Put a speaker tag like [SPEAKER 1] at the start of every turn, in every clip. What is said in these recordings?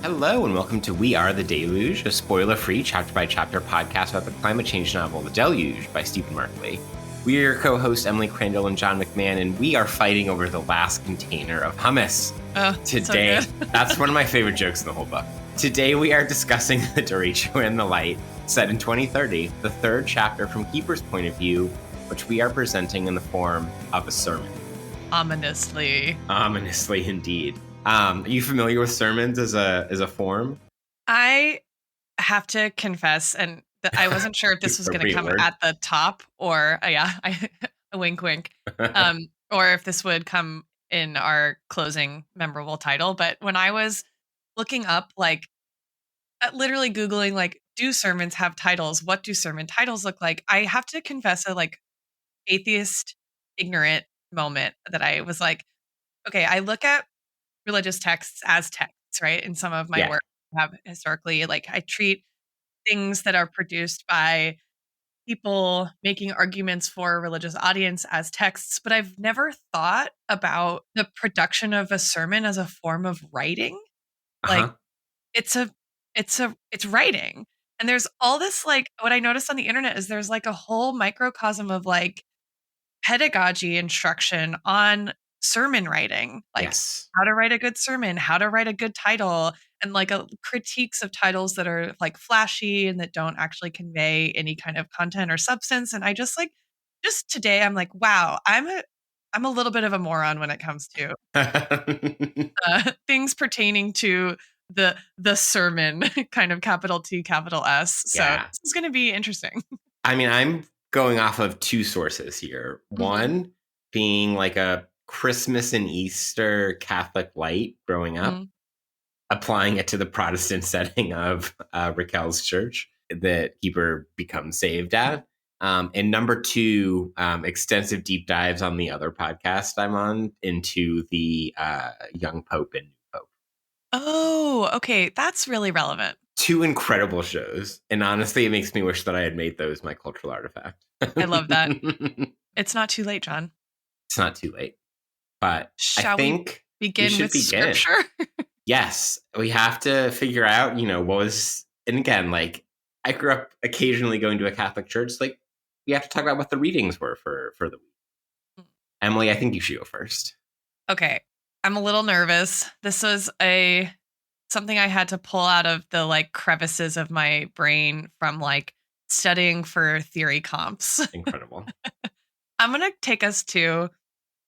[SPEAKER 1] Hello and welcome to We Are the Deluge, a spoiler-free chapter-by-chapter podcast about the climate change novel The Deluge by Stephen Markley. We are your co-hosts Emily Crandall and John McMahon, and we are fighting over the last container of hummus. Today,
[SPEAKER 2] so
[SPEAKER 1] that's one of my favorite jokes in the whole book. Today we are discussing The Derecho and the Light, set in 2030, the third chapter from Keeper's point of view, which we are presenting in the form of a sermon.
[SPEAKER 2] Ominously.
[SPEAKER 1] Ominously, indeed. Are you familiar with sermons as a form?
[SPEAKER 2] I have to confess, and I wasn't sure if this was going to come at the top or, a wink, wink, or if this would come in our closing memorable title. But when I was looking up, literally Googling, do sermons have titles? What do sermon titles look like? I have to confess a atheist, ignorant moment that I was like, okay, I look at religious texts as texts, right? In some of my work, I have historically, I treat things that are produced by people making arguments for a religious audience as texts, but I've never thought about the production of a sermon as a form of writing. It's writing. And there's all this, what I noticed on the internet is there's a whole microcosm of pedagogy instruction on sermon writing, how to write a good sermon, how to write a good title, and critiques of titles that are flashy and that don't actually convey any kind of content or substance. And I just today I'm like, wow, I'm a little bit of a moron when it comes to things pertaining to the sermon, kind of capital T, capital S. So this is going to be interesting.
[SPEAKER 1] I mean, I'm going off of two sources here. One being a Christmas and Easter Catholic light growing up, applying it to the Protestant setting of Raquel's church that Keeper becomes saved at. And number two, extensive deep dives on the other podcast I'm on into the young Pope and new Pope.
[SPEAKER 2] Oh, okay. That's really relevant.
[SPEAKER 1] Two incredible shows. And honestly, it makes me wish that I had made those my cultural artifact.
[SPEAKER 2] I love that. It's not too late, John.
[SPEAKER 1] It's not too late. But
[SPEAKER 2] I think we begin with scripture?
[SPEAKER 1] Yes. We have to figure out, what was, and again, I grew up occasionally going to a Catholic church. We have to talk about what the readings were for the week. Emily, I think you should go first.
[SPEAKER 2] Okay. I'm a little nervous. This was something I had to pull out of the crevices of my brain from studying for theory comps.
[SPEAKER 1] Incredible.
[SPEAKER 2] I'm going to take us to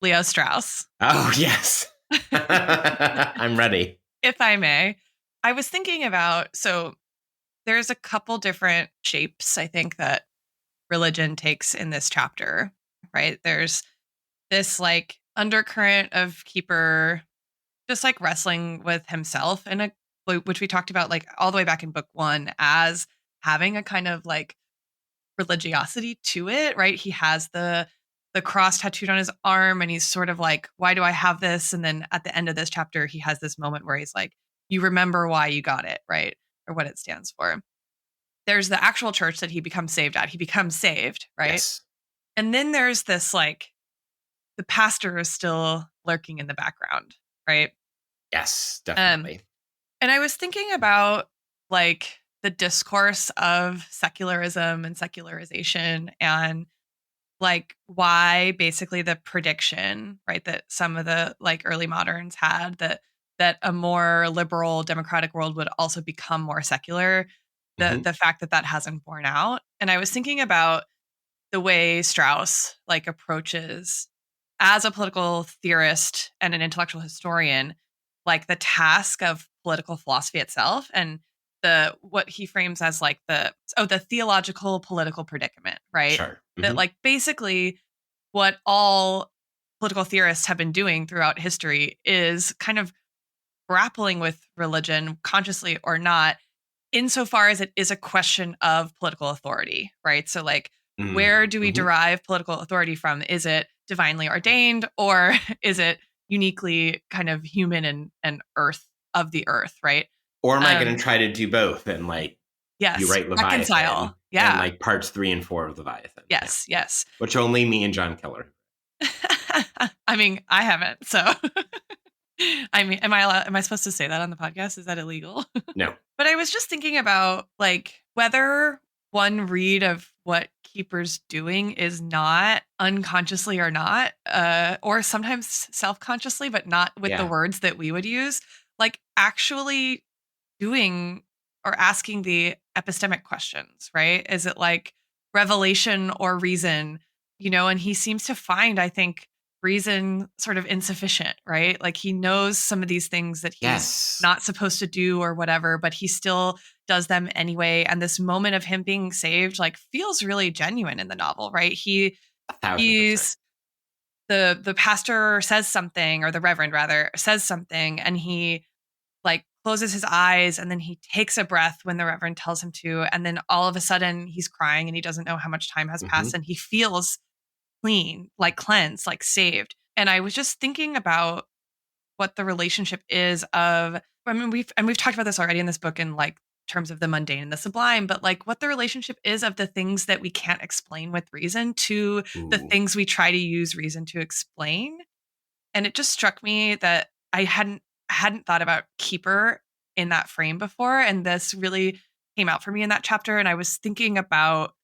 [SPEAKER 2] Leo Strauss.
[SPEAKER 1] Oh, yes. I'm ready.
[SPEAKER 2] If I may. I was thinking about, so there's a couple different shapes, I think, that religion takes in this chapter, right? There's this undercurrent of Keeper just wrestling with himself, and which we talked about all the way back in book one as having a kind of religiosity to it, right? He has the cross tattooed on his arm, and he's sort of why do I have this? And then at the end of this chapter, he has this moment where he's you remember why you got it, right? Or what it stands for. There's the actual church that he becomes saved at. He becomes saved, right?
[SPEAKER 1] Yes.
[SPEAKER 2] And then there's this the pastor is still lurking in the background, right?
[SPEAKER 1] Yes, definitely.
[SPEAKER 2] And I was thinking about the discourse of secularism and secularization, and why basically the prediction, right, that some of the early moderns had that a more liberal democratic world would also become more secular, the fact that hasn't borne out. And I was thinking about the way Strauss approaches, as a political theorist and an intellectual historian, the task of political philosophy itself, and what he frames as the theological political predicament, right?
[SPEAKER 1] Sure.
[SPEAKER 2] That basically what all political theorists have been doing throughout history is kind of grappling with religion, consciously or not, insofar as it is a question of political authority, right? So where do we derive political authority from? Is it divinely ordained, or is it uniquely kind of human and earth of the earth, right?
[SPEAKER 1] Or am I going to try to do both and
[SPEAKER 2] yes,
[SPEAKER 1] you write Leviathan,
[SPEAKER 2] reconcile,
[SPEAKER 1] and parts 3 and 4 of Leviathan?
[SPEAKER 2] Yes.
[SPEAKER 1] Which only me and John Keller.
[SPEAKER 2] I mean, I haven't, so I mean, am I supposed to say that on the podcast? Is that illegal?
[SPEAKER 1] No.
[SPEAKER 2] But I was just thinking about like whether one read of what Keeper's doing is not unconsciously or not, or sometimes self-consciously, but not with the
[SPEAKER 1] Yeah.
[SPEAKER 2] words that we would use, like actually doing or asking the epistemic questions, right? Is it like revelation or reason? And he seems to find, I think, reason sort of insufficient, right? Like he knows some of these things that he's
[SPEAKER 1] Yes.
[SPEAKER 2] not supposed to do or whatever, but he still does them anyway. And this moment of him being saved, like, feels really genuine in the novel, right?
[SPEAKER 1] 1,000%.
[SPEAKER 2] He's the pastor says something, or the reverend rather says something, and he like closes his eyes and then he takes a breath when the reverend tells him to, and then all of a sudden he's crying and he doesn't know how much time has passed, and he feels clean, like cleansed, like saved. And I was just thinking about what the relationship is of, I mean, we've talked about this already in this book in like terms of the mundane and the sublime, but like what the relationship is of the things that we can't explain with reason to the
[SPEAKER 1] Ooh.
[SPEAKER 2] things we try to use reason to explain. And it just struck me that I hadn't thought about Keeper in that frame before, and this really came out for me in that chapter. And I was thinking about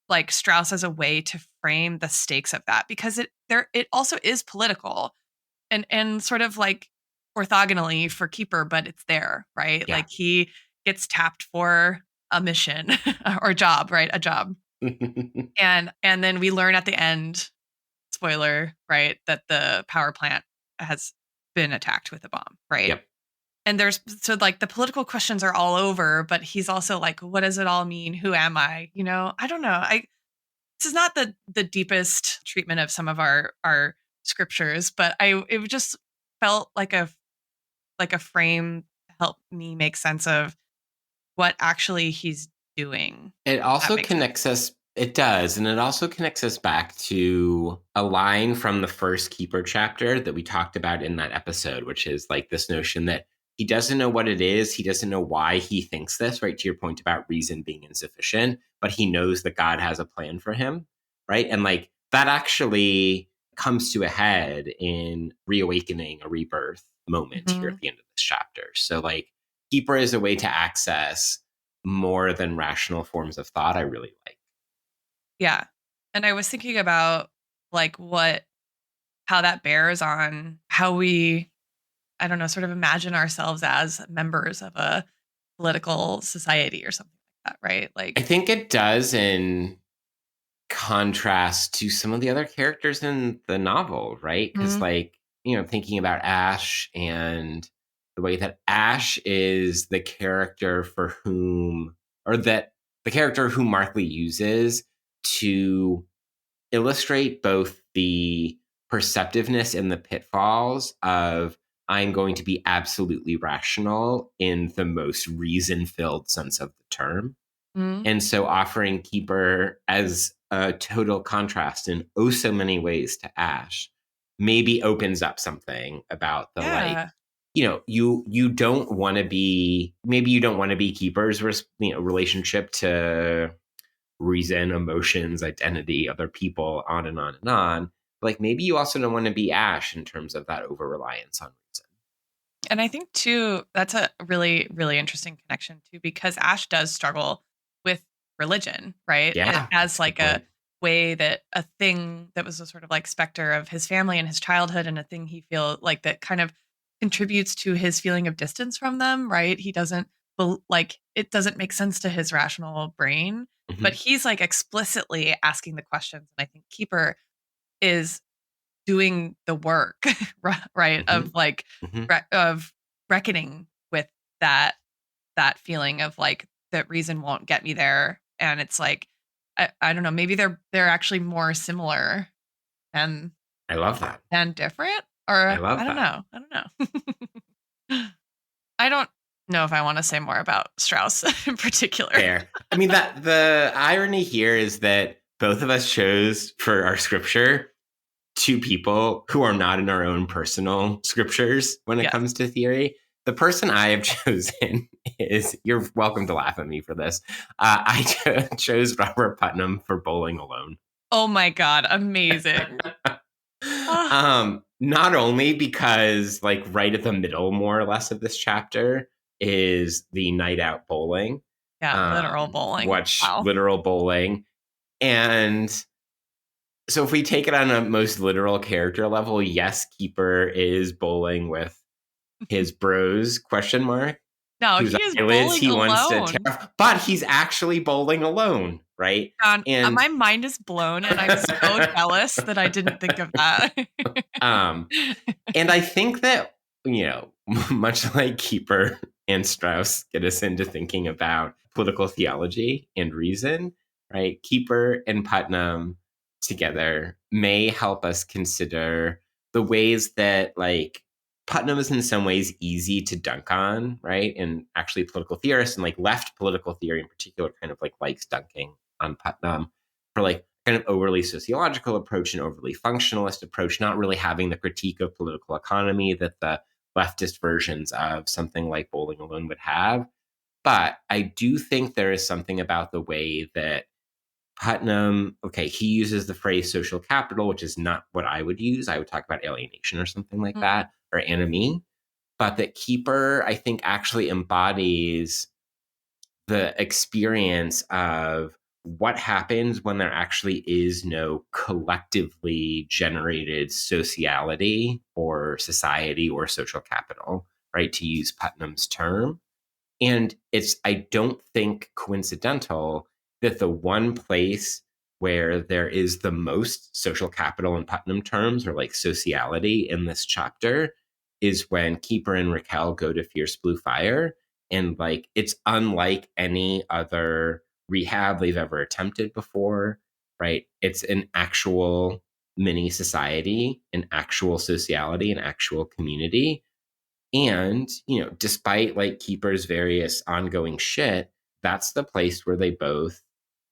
[SPEAKER 2] like Strauss as a way to frame the stakes of that, because it also is political and sort of like orthogonally for Keeper, but it's there, right?
[SPEAKER 1] Yeah.
[SPEAKER 2] Like he gets tapped for a mission or job, right? A job. And then we learn at the end, spoiler, right, that the power plant has been attacked with a bomb, right?
[SPEAKER 1] Yep.
[SPEAKER 2] And there's so like the political questions are all over, but he's also like, what does it all mean? Who am I? I don't know. This is not the deepest treatment of some of our scriptures, but it just felt like a frame to help me make sense of what actually he's doing.
[SPEAKER 1] It
[SPEAKER 2] That
[SPEAKER 1] also
[SPEAKER 2] makes sense.
[SPEAKER 1] connects us. It does. And it also connects us back to a line from the first Keeper chapter that we talked about in that episode, which is like this notion that he doesn't know what it is. He doesn't know why he thinks this, right? To your point about reason being insufficient, but he knows that God has a plan for him, right? And like that actually comes to a head in reawakening, a rebirth moment here
[SPEAKER 2] Mm-hmm.
[SPEAKER 1] at the end of this chapter. So like Keeper is a way to access more than rational forms of thought I really like.
[SPEAKER 2] Yeah. And I was thinking about like how that bears on how we, I don't know, sort of imagine ourselves as members of a political society or something like that, right?
[SPEAKER 1] I
[SPEAKER 2] Like,
[SPEAKER 1] think it does in contrast to some of the other characters in the novel, right? Because,
[SPEAKER 2] mm,
[SPEAKER 1] like, thinking about Ash and the way that Ash is the character for whom, or that the character who Markley uses to illustrate both the perceptiveness and the pitfalls of I'm going to be absolutely rational in the most reason filled sense of the term.
[SPEAKER 2] mm,
[SPEAKER 1] And so offering Keeper as a total contrast in oh so many ways to Ash maybe opens up something about the like,
[SPEAKER 2] yeah.
[SPEAKER 1] you don't want to be, maybe you don't want to be Keeper's relationship to reason, emotions, identity, other people, on and on and on. Like maybe you also don't want to be Ash in terms of that over reliance on reason.
[SPEAKER 2] And I think too, that's a really, really interesting connection too, because Ash does struggle with religion, right?
[SPEAKER 1] Yeah,
[SPEAKER 2] As
[SPEAKER 1] that's a good
[SPEAKER 2] like a
[SPEAKER 1] point.
[SPEAKER 2] way that a thing that was a sort of like specter of his family and his childhood, and a thing he feel like that kind of contributes to his feeling of distance from them, right? He doesn't like, it doesn't make sense to his rational brain, but
[SPEAKER 1] Mm-hmm.
[SPEAKER 2] he's like explicitly asking the questions. And I think Keeper is doing the work, right?
[SPEAKER 1] Mm-hmm.
[SPEAKER 2] Of like
[SPEAKER 1] Mm-hmm.
[SPEAKER 2] of reckoning with that feeling of like that reason won't get me there. And it's like I don't know, maybe they're actually more similar than
[SPEAKER 1] I love that.
[SPEAKER 2] different,
[SPEAKER 1] I
[SPEAKER 2] or I
[SPEAKER 1] love
[SPEAKER 2] don't
[SPEAKER 1] that.
[SPEAKER 2] know. I don't know. I don't know if I want to say more about Strauss in particular.
[SPEAKER 1] Fair. I mean, that the irony here is that both of us chose for our scripture two people who are not in our own personal scriptures when it
[SPEAKER 2] Yes.
[SPEAKER 1] comes to theory. The person I have chosen is, you're welcome to laugh at me for this. I chose Robert Putnam for Bowling Alone.
[SPEAKER 2] Oh my god, amazing.
[SPEAKER 1] Not only because like right at the middle, more or less, of this chapter is the night out bowling.
[SPEAKER 2] Yeah, literal bowling. Wow.
[SPEAKER 1] Literal bowling. And so if we take it on a most literal character level, yes, Keeper is bowling with his bros, question mark.
[SPEAKER 2] No,
[SPEAKER 1] Whose
[SPEAKER 2] he is
[SPEAKER 1] eyelids
[SPEAKER 2] bowling
[SPEAKER 1] he wants to
[SPEAKER 2] alone.
[SPEAKER 1] tear off, but he's actually bowling alone, right?
[SPEAKER 2] John, my mind is blown, and I'm so jealous that I didn't think of that.
[SPEAKER 1] And I think that, you know, much like Keeper and Strauss get us into thinking about political theology and reason, right? Keeper and Putnam together may help us consider the ways that, like, Putnam is in some ways easy to dunk on, right? And actually political theorists and like left political theory in particular kind of like likes dunking on Putnam for like kind of overly sociological approach and overly functionalist approach, not really having the critique of political economy that the leftist versions of something like Bowling Alone would have. But I do think there is something about the way that Putnam, okay, he uses the phrase social capital, which is not what I would use. I would talk about alienation or something like that, or enemy. But that Keeper, I think, actually embodies the experience of what happens when there actually is no collectively generated sociality or society or social capital, right? To use Putnam's term. And it's, I don't think, coincidental that the one place where there is the most social capital in Putnam terms, or like sociality in this chapter, is when Keeper and Raquel go to Fierce Blue Fire. And like, it's unlike any other rehab they've ever attempted before, right? It's an actual mini society, an actual sociality, an actual community. And, you know, despite like Keeper's various ongoing shit, that's the place where they both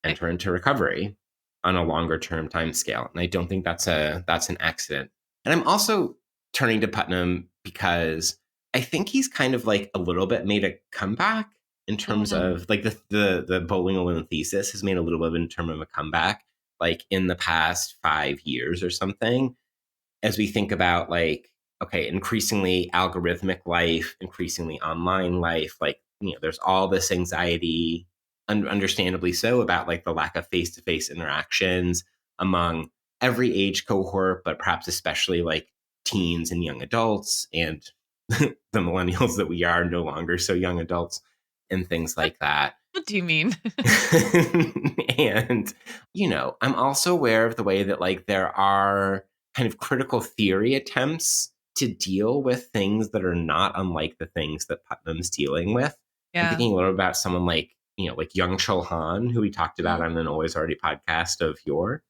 [SPEAKER 1] enter into recovery on a longer term time scale. And I don't think that's an accident. And I'm also turning to Putnam because I think he's kind of like a little bit made a comeback in terms of like the Bowling Alone thesis has made a little bit in terms of a comeback, like in the past 5 years or something, as we think about like, okay, increasingly algorithmic life, increasingly online life, like, you know, there's all this anxiety, understandably so, about like the lack of face-to-face interactions among every age cohort, but perhaps especially like teens and young adults and the millennials that we are, no longer so young adults, and things like that.
[SPEAKER 2] What do you mean?
[SPEAKER 1] And, you know, I'm also aware of the way that like there are kind of critical theory attempts to deal with things that are not unlike the things that Putnam's dealing with. Yeah. I'm thinking a little about someone like, you know, like Young Chul Han, who we talked about on an Always Already podcast of Yore.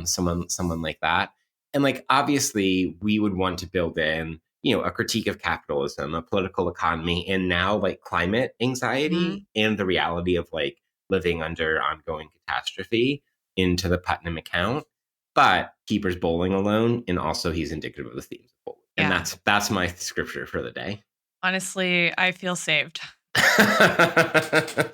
[SPEAKER 1] Someone like that. And like, obviously we would want to build in, you know, a critique of capitalism, a political economy, and now like climate anxiety and the reality of like living under ongoing catastrophe into the Putnam account. But Keeper's bowling alone, and also he's indicative of the themes of bowling. And that's my scripture for the day.
[SPEAKER 2] Honestly, I feel saved.
[SPEAKER 1] The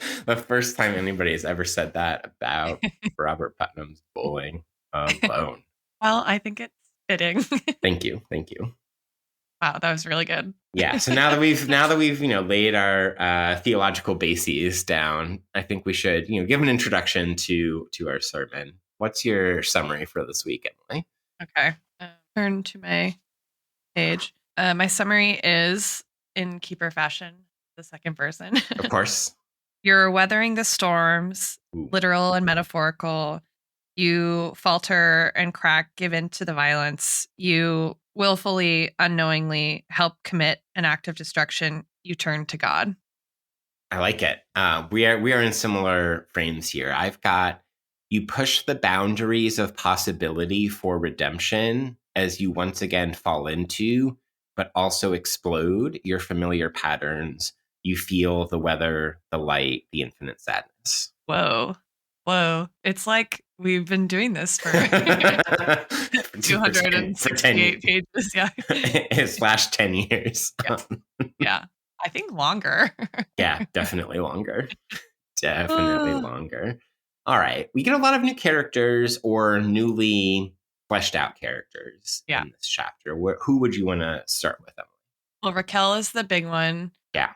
[SPEAKER 1] first time anybody has ever said that about Robert Putnam's bowling alone.
[SPEAKER 2] Well, I think it's fitting.
[SPEAKER 1] Thank you.
[SPEAKER 2] Wow, that was really good.
[SPEAKER 1] Yeah. So now that we've you know laid our theological bases down, I think we should, you know, give an introduction to our sermon. What's your summary for this week, Emily?
[SPEAKER 2] Okay. Turn to my page. My summary is in Keeper fashion, the second person.
[SPEAKER 1] Of course.
[SPEAKER 2] You're weathering the storms, literal and metaphorical. You falter and crack, give in to the violence. You willfully, unknowingly help commit an act of destruction. You turn to God.
[SPEAKER 1] I like it. We are in similar frames here. I've got, you push the boundaries of possibility for redemption as you once again fall into, but also explode your familiar patterns. You feel the weather, the light, the infinite sadness.
[SPEAKER 2] Whoa. It's like we've been doing this for 268 pages. Yeah.
[SPEAKER 1] / 10 years.
[SPEAKER 2] Yeah. I think longer.
[SPEAKER 1] Yeah, definitely longer. Definitely longer. All right. We get a lot of new characters or newly fleshed out characters
[SPEAKER 2] Yeah.
[SPEAKER 1] in this chapter. Who would you want to start with, Emily?
[SPEAKER 2] Well, Raquel is the big one.
[SPEAKER 1] Yeah.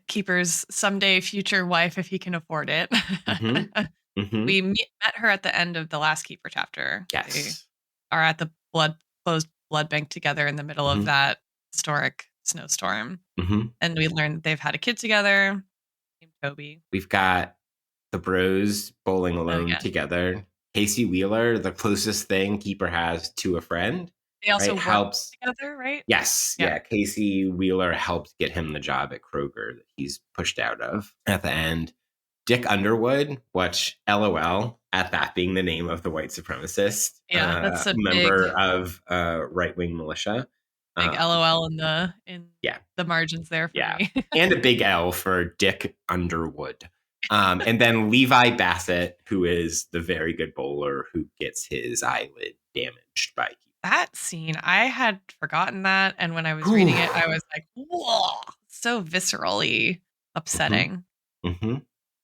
[SPEAKER 2] Keeper's someday future wife, if he can afford it.
[SPEAKER 1] Mm-hmm.
[SPEAKER 2] Met her at the end of the last Keeper chapter. They
[SPEAKER 1] Yes.
[SPEAKER 2] are at the closed blood bank together in the middle of that historic snowstorm. And we learned that they've had a kid together named Toby.
[SPEAKER 1] We've got the bros bowling alone
[SPEAKER 2] Yeah.
[SPEAKER 1] together. Casey Wheeler, the closest thing Keeper has to a friend.
[SPEAKER 2] They also
[SPEAKER 1] right?
[SPEAKER 2] work
[SPEAKER 1] Helps
[SPEAKER 2] together, right?
[SPEAKER 1] Yes. Yeah. Casey Wheeler helped get him the job at Kroger that he's pushed out of at the end. Dick Underwood, which LOL at that being the name of the white supremacist
[SPEAKER 2] that's a
[SPEAKER 1] member
[SPEAKER 2] big
[SPEAKER 1] of right-wing militia.
[SPEAKER 2] big LOL in the margins there for me.
[SPEAKER 1] And a big L for Dick Underwood. And then Levi Bassett, who is the very good bowler who gets his eyelid damaged by
[SPEAKER 2] that scene. I had forgotten that, and when I was reading it, I was like, "Whoa!" So viscerally upsetting.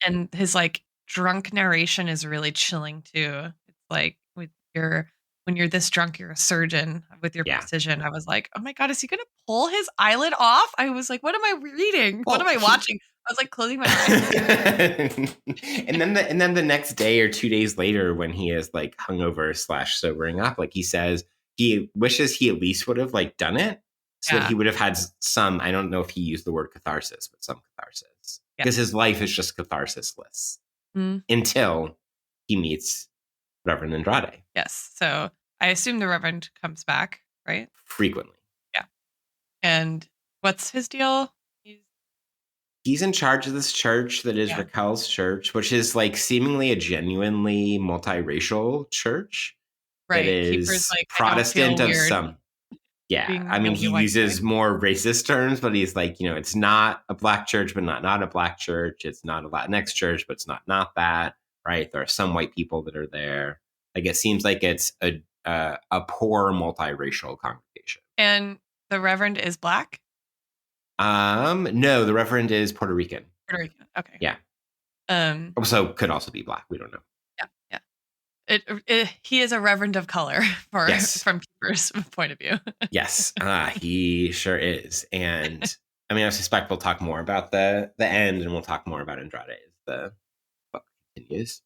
[SPEAKER 2] And his like drunk narration is really chilling too. It's like when you're this drunk, you're a surgeon with your precision. I was like, oh my God, is he gonna pull his eyelid off? I was like, what am I reading? Well, what am I watching? I was like closing my eyes.
[SPEAKER 1] and then the next day or 2 days later, when he is like hungover / sobering up, like he says he wishes he at least would have like done it so that he would have had some, I don't know if he used the word catharsis, but some catharsis. Because his life is just catharsisless until he meets Reverend Andrade.
[SPEAKER 2] Yes. So I assume the Reverend comes back, right?
[SPEAKER 1] Frequently.
[SPEAKER 2] Yeah. And what's his deal?
[SPEAKER 1] He's in charge of this church that is Raquel's church, which is like seemingly a genuinely multiracial church.
[SPEAKER 2] Right.
[SPEAKER 1] That is
[SPEAKER 2] Keeper's like,
[SPEAKER 1] Protestant of some. Yeah. I mean, he uses more racist terms, but he's like, it's not a black church, but not a black church. It's not a Latinx church, but it's not that. Right. There are some white people that are there. Like, it seems like it's a poor multiracial congregation.
[SPEAKER 2] And the Reverend is black?
[SPEAKER 1] No, the Reverend is Puerto Rican.
[SPEAKER 2] Puerto Rican. Okay.
[SPEAKER 1] Yeah. So could also be black. We don't know.
[SPEAKER 2] Yeah. He is a Reverend of color from Keeper's point of view.
[SPEAKER 1] Yes, he sure is. And I mean, I suspect we'll talk more about the end, and we'll talk more about Andrade as the book continues.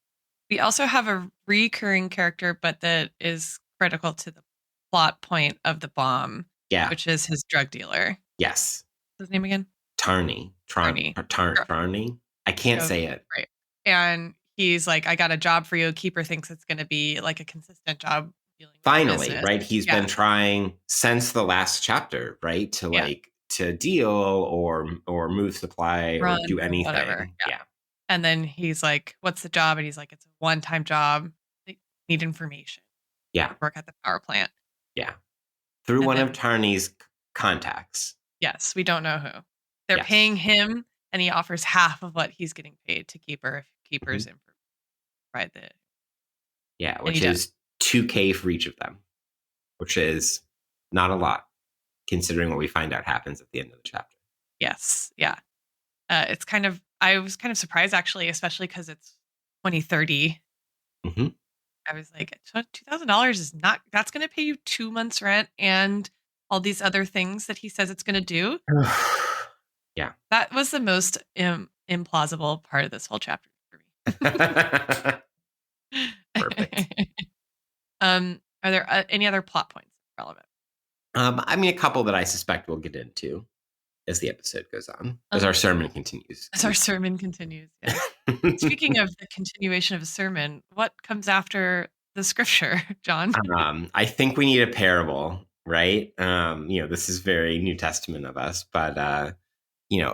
[SPEAKER 2] We also have a recurring character, but that is critical to the plot point of the bomb.
[SPEAKER 1] Yeah.
[SPEAKER 2] Which is his drug dealer.
[SPEAKER 1] Yes.
[SPEAKER 2] What's his name again?
[SPEAKER 1] Tarney. I can't say it.
[SPEAKER 2] Right. And he's like, I got a job for you. Keeper thinks it's going to be like a consistent job.
[SPEAKER 1] Finally, right? He's been trying since the last chapter, right? To deal or move supply or do anything.
[SPEAKER 2] Whatever. Yeah. And then he's like, what's the job? And he's like, it's a one-time job. They need information.
[SPEAKER 1] Yeah.
[SPEAKER 2] Work at the power plant.
[SPEAKER 1] Yeah. Through one of Tarney's contacts.
[SPEAKER 2] Yes. We don't know who. They're paying him, and he offers half of what he's getting paid to Keeper if Keeper's in. Right.
[SPEAKER 1] Yeah, which is $2,000 for each of them, which is not a lot considering what we find out happens at the end of the chapter.
[SPEAKER 2] Yes. Yeah. I was kind of surprised actually, especially because it's 2030. I was like, $2,000 is not, that's going to pay you 2 months rent and all these other things that he says it's going to do.
[SPEAKER 1] Yeah.
[SPEAKER 2] That was the most implausible part of this whole chapter for me.
[SPEAKER 1] Perfect.
[SPEAKER 2] Are there any other plot points relevant?
[SPEAKER 1] I mean, a couple that I suspect we'll get into as the episode goes on, as our sermon continues.
[SPEAKER 2] Yeah. Speaking of the continuation of a sermon, what comes after the scripture, John?
[SPEAKER 1] I think we need a parable, right? This is very New Testament of us, but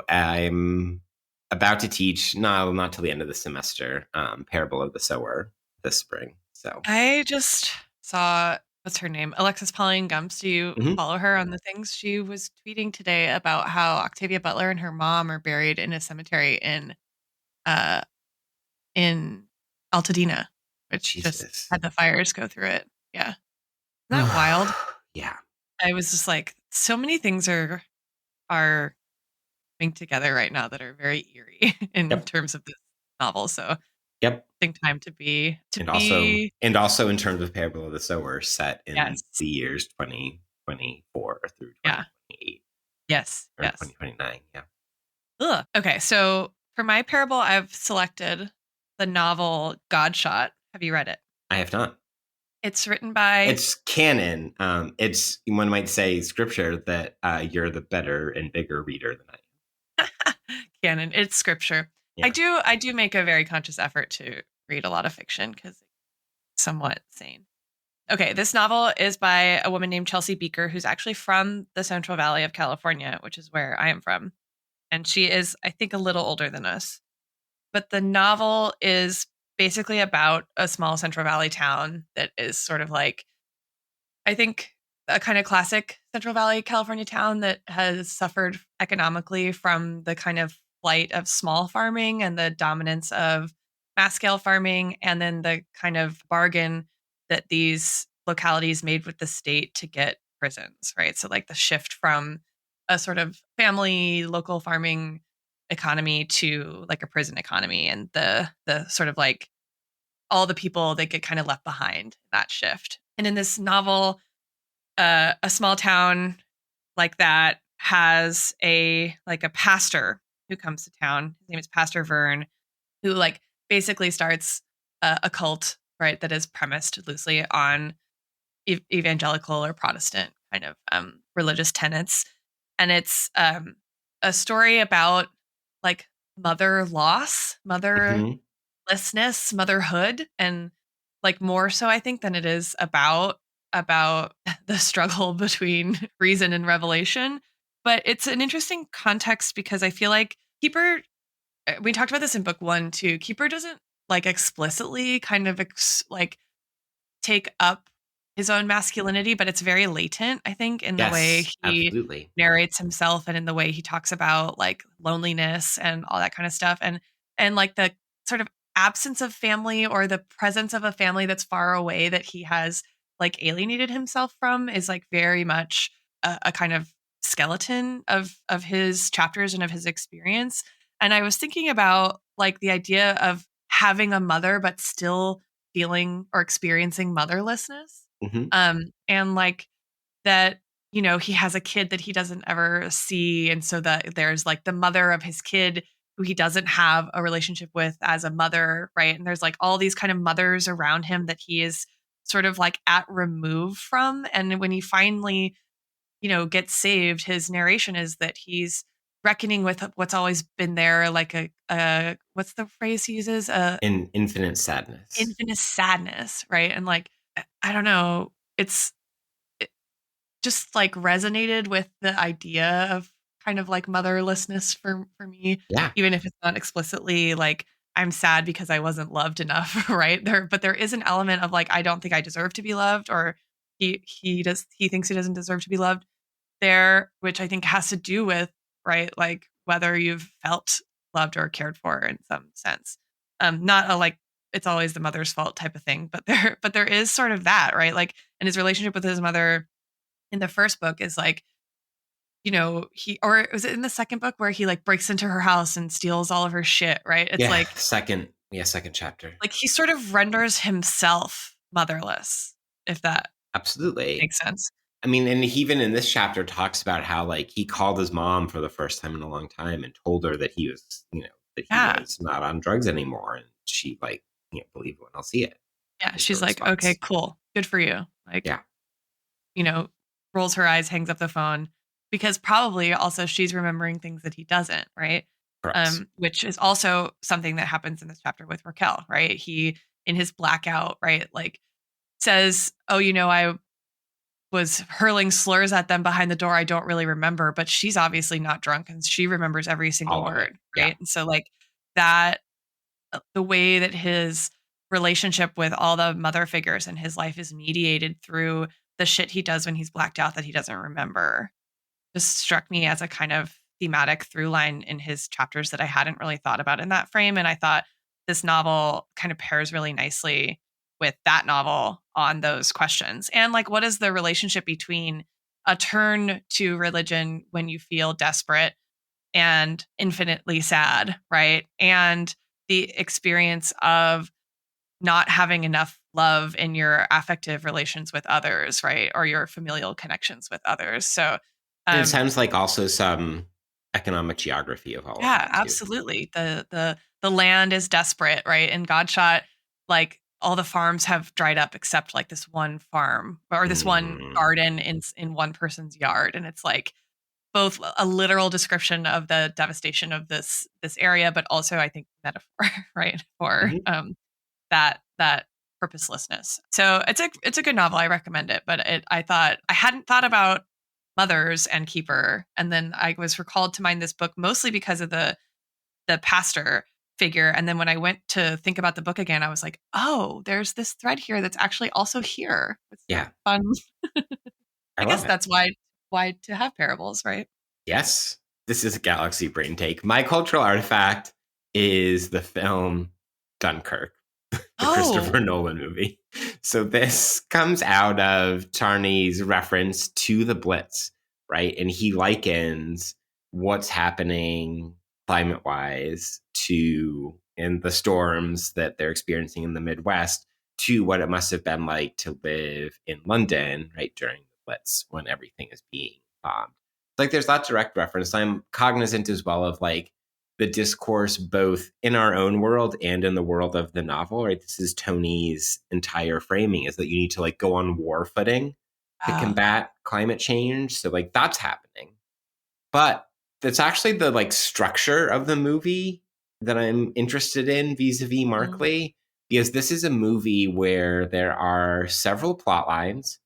[SPEAKER 1] I'm about to teach, not till the end of the semester, Parable of the Sower this spring. So
[SPEAKER 2] I just saw, what's her name? Alexis Pauline Gumps. Do you follow her on the things? She was tweeting today about how Octavia Butler and her mom are buried in a cemetery in Altadena, which just had the fires go through it. Yeah. Isn't that wild?
[SPEAKER 1] Yeah.
[SPEAKER 2] I was just like, so many things are coming together right now that are very eerie in terms of this novel. So
[SPEAKER 1] Yep.
[SPEAKER 2] Time to be
[SPEAKER 1] and also in terms of Parable of the Sower, set in
[SPEAKER 2] Yes.
[SPEAKER 1] the years 2024 through
[SPEAKER 2] Yeah.
[SPEAKER 1] 2028
[SPEAKER 2] Yes.
[SPEAKER 1] or
[SPEAKER 2] Yes.
[SPEAKER 1] 2029. Yeah.
[SPEAKER 2] Ugh. Okay, so for my parable, I've selected the novel Godshot. Have you read it?
[SPEAKER 1] I have not.
[SPEAKER 2] It's written by
[SPEAKER 1] It's canon. It's, one might say, scripture that you're the better and bigger reader than I am.
[SPEAKER 2] canon. It's scripture.
[SPEAKER 1] Yeah.
[SPEAKER 2] I do make a very conscious effort to read a lot of fiction because it's somewhat sane. Okay, this novel is by a woman named Chelsea Beaker, who's actually from the Central Valley of California, which is where I am from. And she is, I think, a little older than us. But the novel is basically about a small Central Valley town that is sort of like, I think, a kind of classic Central Valley California town that has suffered economically from the kind of flight of small farming and the dominance of mass scale farming, and then the kind of bargain that these localities made with the state to get prisons, right? So, like the shift from a sort of family local farming economy to like a prison economy, and the sort of like all the people that get kind of left behind that shift. And in this novel, a small town like that has a pastor who comes to town. His name is Pastor Vern, who like basically starts a cult, right, that is premised loosely on evangelical or Protestant kind of religious tenets, and it's a story about like mother loss,
[SPEAKER 1] Mm-hmm.
[SPEAKER 2] motherlessness, motherhood, and like more so I think than it is about the struggle between reason and revelation. But it's an interesting context because I feel like Keeper, we talked about this in book 1 too. Keeper doesn't like explicitly kind of like take up his own masculinity, but it's very latent, I think, in the way
[SPEAKER 1] Yes,
[SPEAKER 2] he
[SPEAKER 1] absolutely.
[SPEAKER 2] narrates himself and in the way he talks about like loneliness and all that kind of stuff. And like the sort of absence of family or the presence of a family that's far away that he has like alienated himself from is like very much a kind of skeleton of his chapters and of his experience. And I was thinking about like the idea of having a mother but still feeling or experiencing motherlessness.
[SPEAKER 1] Mm-hmm.
[SPEAKER 2] And like that, he has a kid that he doesn't ever see. And so that there's like the mother of his kid who he doesn't have a relationship with as a mother, right? And there's like all these kind of mothers around him that he is sort of like at remove from. And when he finally, gets saved, his narration is that he's reckoning with what's always been there, like a what's the phrase he uses?
[SPEAKER 1] In infinite sadness.
[SPEAKER 2] Infinite sadness, right? And like, I don't know, it just like resonated with the idea of kind of like motherlessness for me,
[SPEAKER 1] Yeah.
[SPEAKER 2] even if it's not explicitly like I'm sad because I wasn't loved enough, right? But there is an element of like I don't think I deserve to be loved, or he thinks he doesn't deserve to be loved there, which I think has to do with, right, like whether you've felt loved or cared for in some sense. Not a like it's always the mother's fault type of thing, but there is sort of that, right? Like in his relationship with his mother in the first book is like, he or was it in the second book where he like breaks into her house and steals all of her shit, right? It's
[SPEAKER 1] Yeah.
[SPEAKER 2] like
[SPEAKER 1] Second chapter.
[SPEAKER 2] he sort of renders himself motherless, if that
[SPEAKER 1] Absolutely.
[SPEAKER 2] makes sense.
[SPEAKER 1] I mean, and he even in this chapter talks about how like he called his mom for the first time in a long time and told her that he was, that he
[SPEAKER 2] Yeah.
[SPEAKER 1] was not on drugs anymore, and she like can't believe it when I'll see it.
[SPEAKER 2] Yeah.
[SPEAKER 1] Was her
[SPEAKER 2] She's like, okay,
[SPEAKER 1] response.
[SPEAKER 2] cool. Good for you. Like,
[SPEAKER 1] Yeah,
[SPEAKER 2] you know, rolls her eyes, hangs up the phone because probably also she's remembering things that he doesn't, right?
[SPEAKER 1] correct.
[SPEAKER 2] Which is also something that happens in this chapter with Raquel, right? He in his blackout, right, like says, "Oh, I was hurling slurs at them behind the door. I don't really remember," but she's obviously not drunk and she remembers every single
[SPEAKER 1] All of it.
[SPEAKER 2] word,
[SPEAKER 1] Yeah.
[SPEAKER 2] right? And so like that the way that his relationship with all the mother figures in his life is mediated through the shit he does when he's blacked out that he doesn't remember just struck me as a kind of thematic through line in his chapters that I hadn't really thought about in that frame. And I thought this novel kind of pairs really nicely with that novel on those questions. And like, what is the relationship between a turn to religion when you feel desperate and infinitely sad, right? And the experience of not having enough love in your affective relations with others, right? Or your familial connections with others. So,
[SPEAKER 1] and it sounds like also some economic geography of all of
[SPEAKER 2] yeah,
[SPEAKER 1] that too.
[SPEAKER 2] absolutely. The land is desperate, right? In Godshot, like all the farms have dried up except like this one farm or this one garden in one person's yard, and it's like both a literal description of the devastation of this area, but also I think metaphor, right, for that purposelessness. So it's a good novel. I recommend it, but I hadn't thought about Mothers and Keeper, and then I was recalled to mind this book mostly because of the pastor figure. And then when I went to think about the book again, I was like, oh, there's this thread here that's actually also here. It's
[SPEAKER 1] Yeah.
[SPEAKER 2] fun.
[SPEAKER 1] I
[SPEAKER 2] I guess
[SPEAKER 1] love it.
[SPEAKER 2] that's why to have parables, right?
[SPEAKER 1] Yes. This is a Galaxy Brain Take. My cultural artifact is the film Dunkirk, the
[SPEAKER 2] Oh,
[SPEAKER 1] Christopher Nolan movie. So this comes out of Charney's reference to the Blitz, right? And he likens what's happening climate wise to in the storms that they're experiencing in the Midwest to what it must have been like to live in London, right, during the Blitz when everything is being bombed. Like there's that direct reference. I'm cognizant as well of like the discourse both in our own world and in the world of the novel, right? This is Tony's entire framing is that you need to like go on war footing to
[SPEAKER 2] wow.
[SPEAKER 1] combat climate change. So like that's happening. But that's actually the like structure of the movie that I'm interested in vis-a-vis
[SPEAKER 2] Mm,
[SPEAKER 1] Markley, because this is a movie where there are several plot lines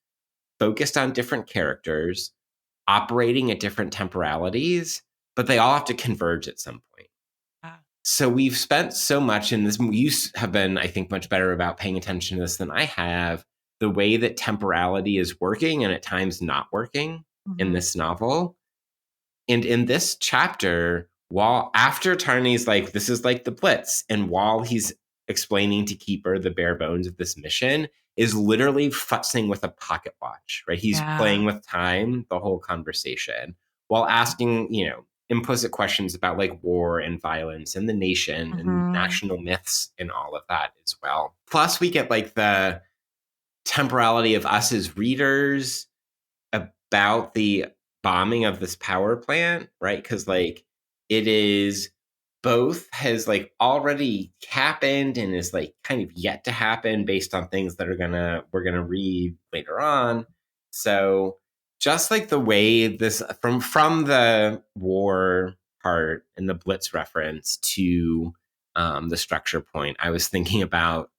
[SPEAKER 1] focused on different characters operating at different temporalities, but they all have to converge at some point.
[SPEAKER 2] wow.
[SPEAKER 1] So we've spent so much in this. You have been, I think, much better about paying attention to this than I have. The way that temporality is working and at times not working in
[SPEAKER 2] Mhm.
[SPEAKER 1] this novel. And in this chapter, while after Tarney's like, this is like the Blitz, and while he's explaining to Keeper the bare bones of this mission, is literally futzing with a pocket watch, right? He's
[SPEAKER 2] Yeah.
[SPEAKER 1] playing with time the whole conversation while asking, implicit questions about like war and violence and the nation and
[SPEAKER 2] Mhm.
[SPEAKER 1] national myths and all of that as well. Plus, we get like the temporality of us as readers about the bombing of this power plant, right? Because like it is both has like already happened and is like kind of yet to happen based on things that we're gonna read later on. So just like the way this from the war part and the Blitz reference to the structure point, I was thinking about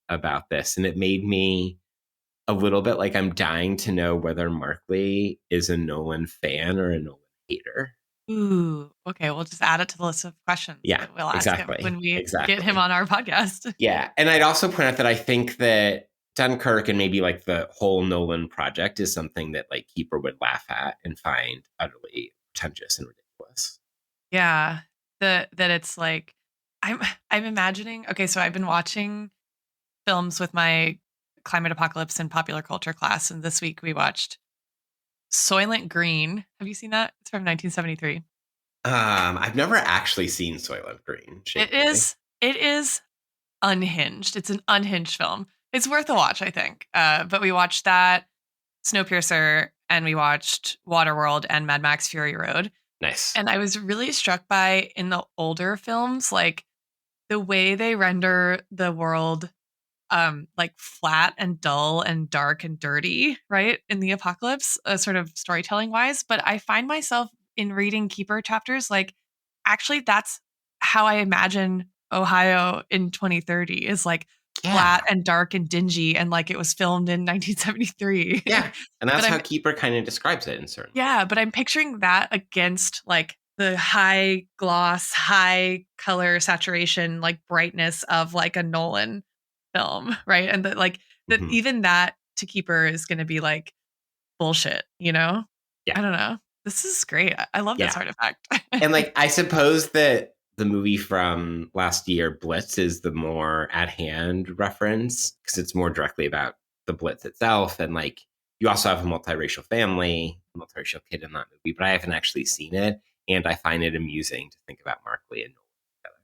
[SPEAKER 1] this, and it made me a little bit like I'm dying to know whether Markley is a Nolan fan or a Nolan hater.
[SPEAKER 2] Ooh, okay, we'll just add it to the list of questions
[SPEAKER 1] Yeah,
[SPEAKER 2] that we'll ask him
[SPEAKER 1] exactly.
[SPEAKER 2] when we get him
[SPEAKER 1] Exactly.
[SPEAKER 2] on our podcast.
[SPEAKER 1] Yeah. And I'd also point out that I think that Dunkirk and maybe like the whole Nolan project is something that like Keeper would laugh at and find utterly pretentious and ridiculous.
[SPEAKER 2] Yeah, that it's like I'm I'm imagining okay, so I've been watching films with my climate apocalypse and popular culture class, and this week we watched Soylent Green. Have you seen that? It's from 1973.
[SPEAKER 1] I've never actually seen Soylent Green,
[SPEAKER 2] It
[SPEAKER 1] shamefully.
[SPEAKER 2] is it is unhinged. It's an unhinged film. It's worth a watch, I think. But we watched that, Snowpiercer, and we watched Waterworld and Mad Max Fury Road.
[SPEAKER 1] Nice.
[SPEAKER 2] And I was really struck by in the older films, like the way they render the world like flat and dull and dark and dirty, right? In the apocalypse, sort of storytelling wise. But I find myself in reading Keeper chapters, like, actually, that's how I imagine Ohio in 2030 is like flat
[SPEAKER 1] Yeah.
[SPEAKER 2] and dark and dingy and like it was filmed in 1973.
[SPEAKER 1] Yeah. And
[SPEAKER 2] but
[SPEAKER 1] that's how
[SPEAKER 2] I'm
[SPEAKER 1] Keeper kind of describes it in certain ways.
[SPEAKER 2] yeah, but I'm picturing that against like the high gloss, high color saturation, like brightness of like a Nolan film, right? And that like that
[SPEAKER 1] Mm-hmm.
[SPEAKER 2] even that to Keeper is going to be like bullshit, you know?
[SPEAKER 1] Yeah.
[SPEAKER 2] I don't know. This is great. I love this
[SPEAKER 1] Yeah.
[SPEAKER 2] artifact.
[SPEAKER 1] And like I suppose that the movie from last year, Blitz, is the more at hand reference because it's more directly about the Blitz itself. And like you also have a multiracial family, a multiracial kid in that movie, but I haven't actually seen it. And I find it amusing to think about Markley and Nolan together.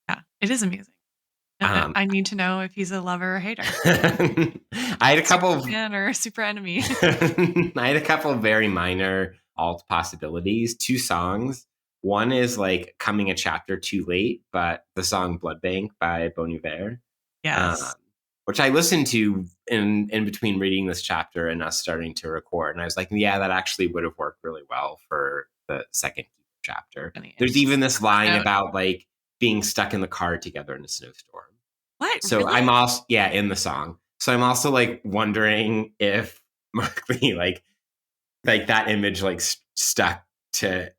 [SPEAKER 2] Yeah, it is amusing. I need to know if he's a lover or hater.
[SPEAKER 1] I had a couple
[SPEAKER 2] Super fan or super enemy.
[SPEAKER 1] I had a couple of very minor alt possibilities. 2 songs. One is like coming a chapter too late, but the song Blood Bank by Bon Iver.
[SPEAKER 2] Yes.
[SPEAKER 1] Which I listened to in between reading this chapter and us starting to record. And I was like, yeah, that actually would have worked really well for the second chapter. There's even this line about like being stuck in the car together in a snowstorm.
[SPEAKER 2] What?
[SPEAKER 1] So
[SPEAKER 2] really?
[SPEAKER 1] I'm also, yeah, in the song. So I'm also like wondering if Mark Lee, like that image like stuck to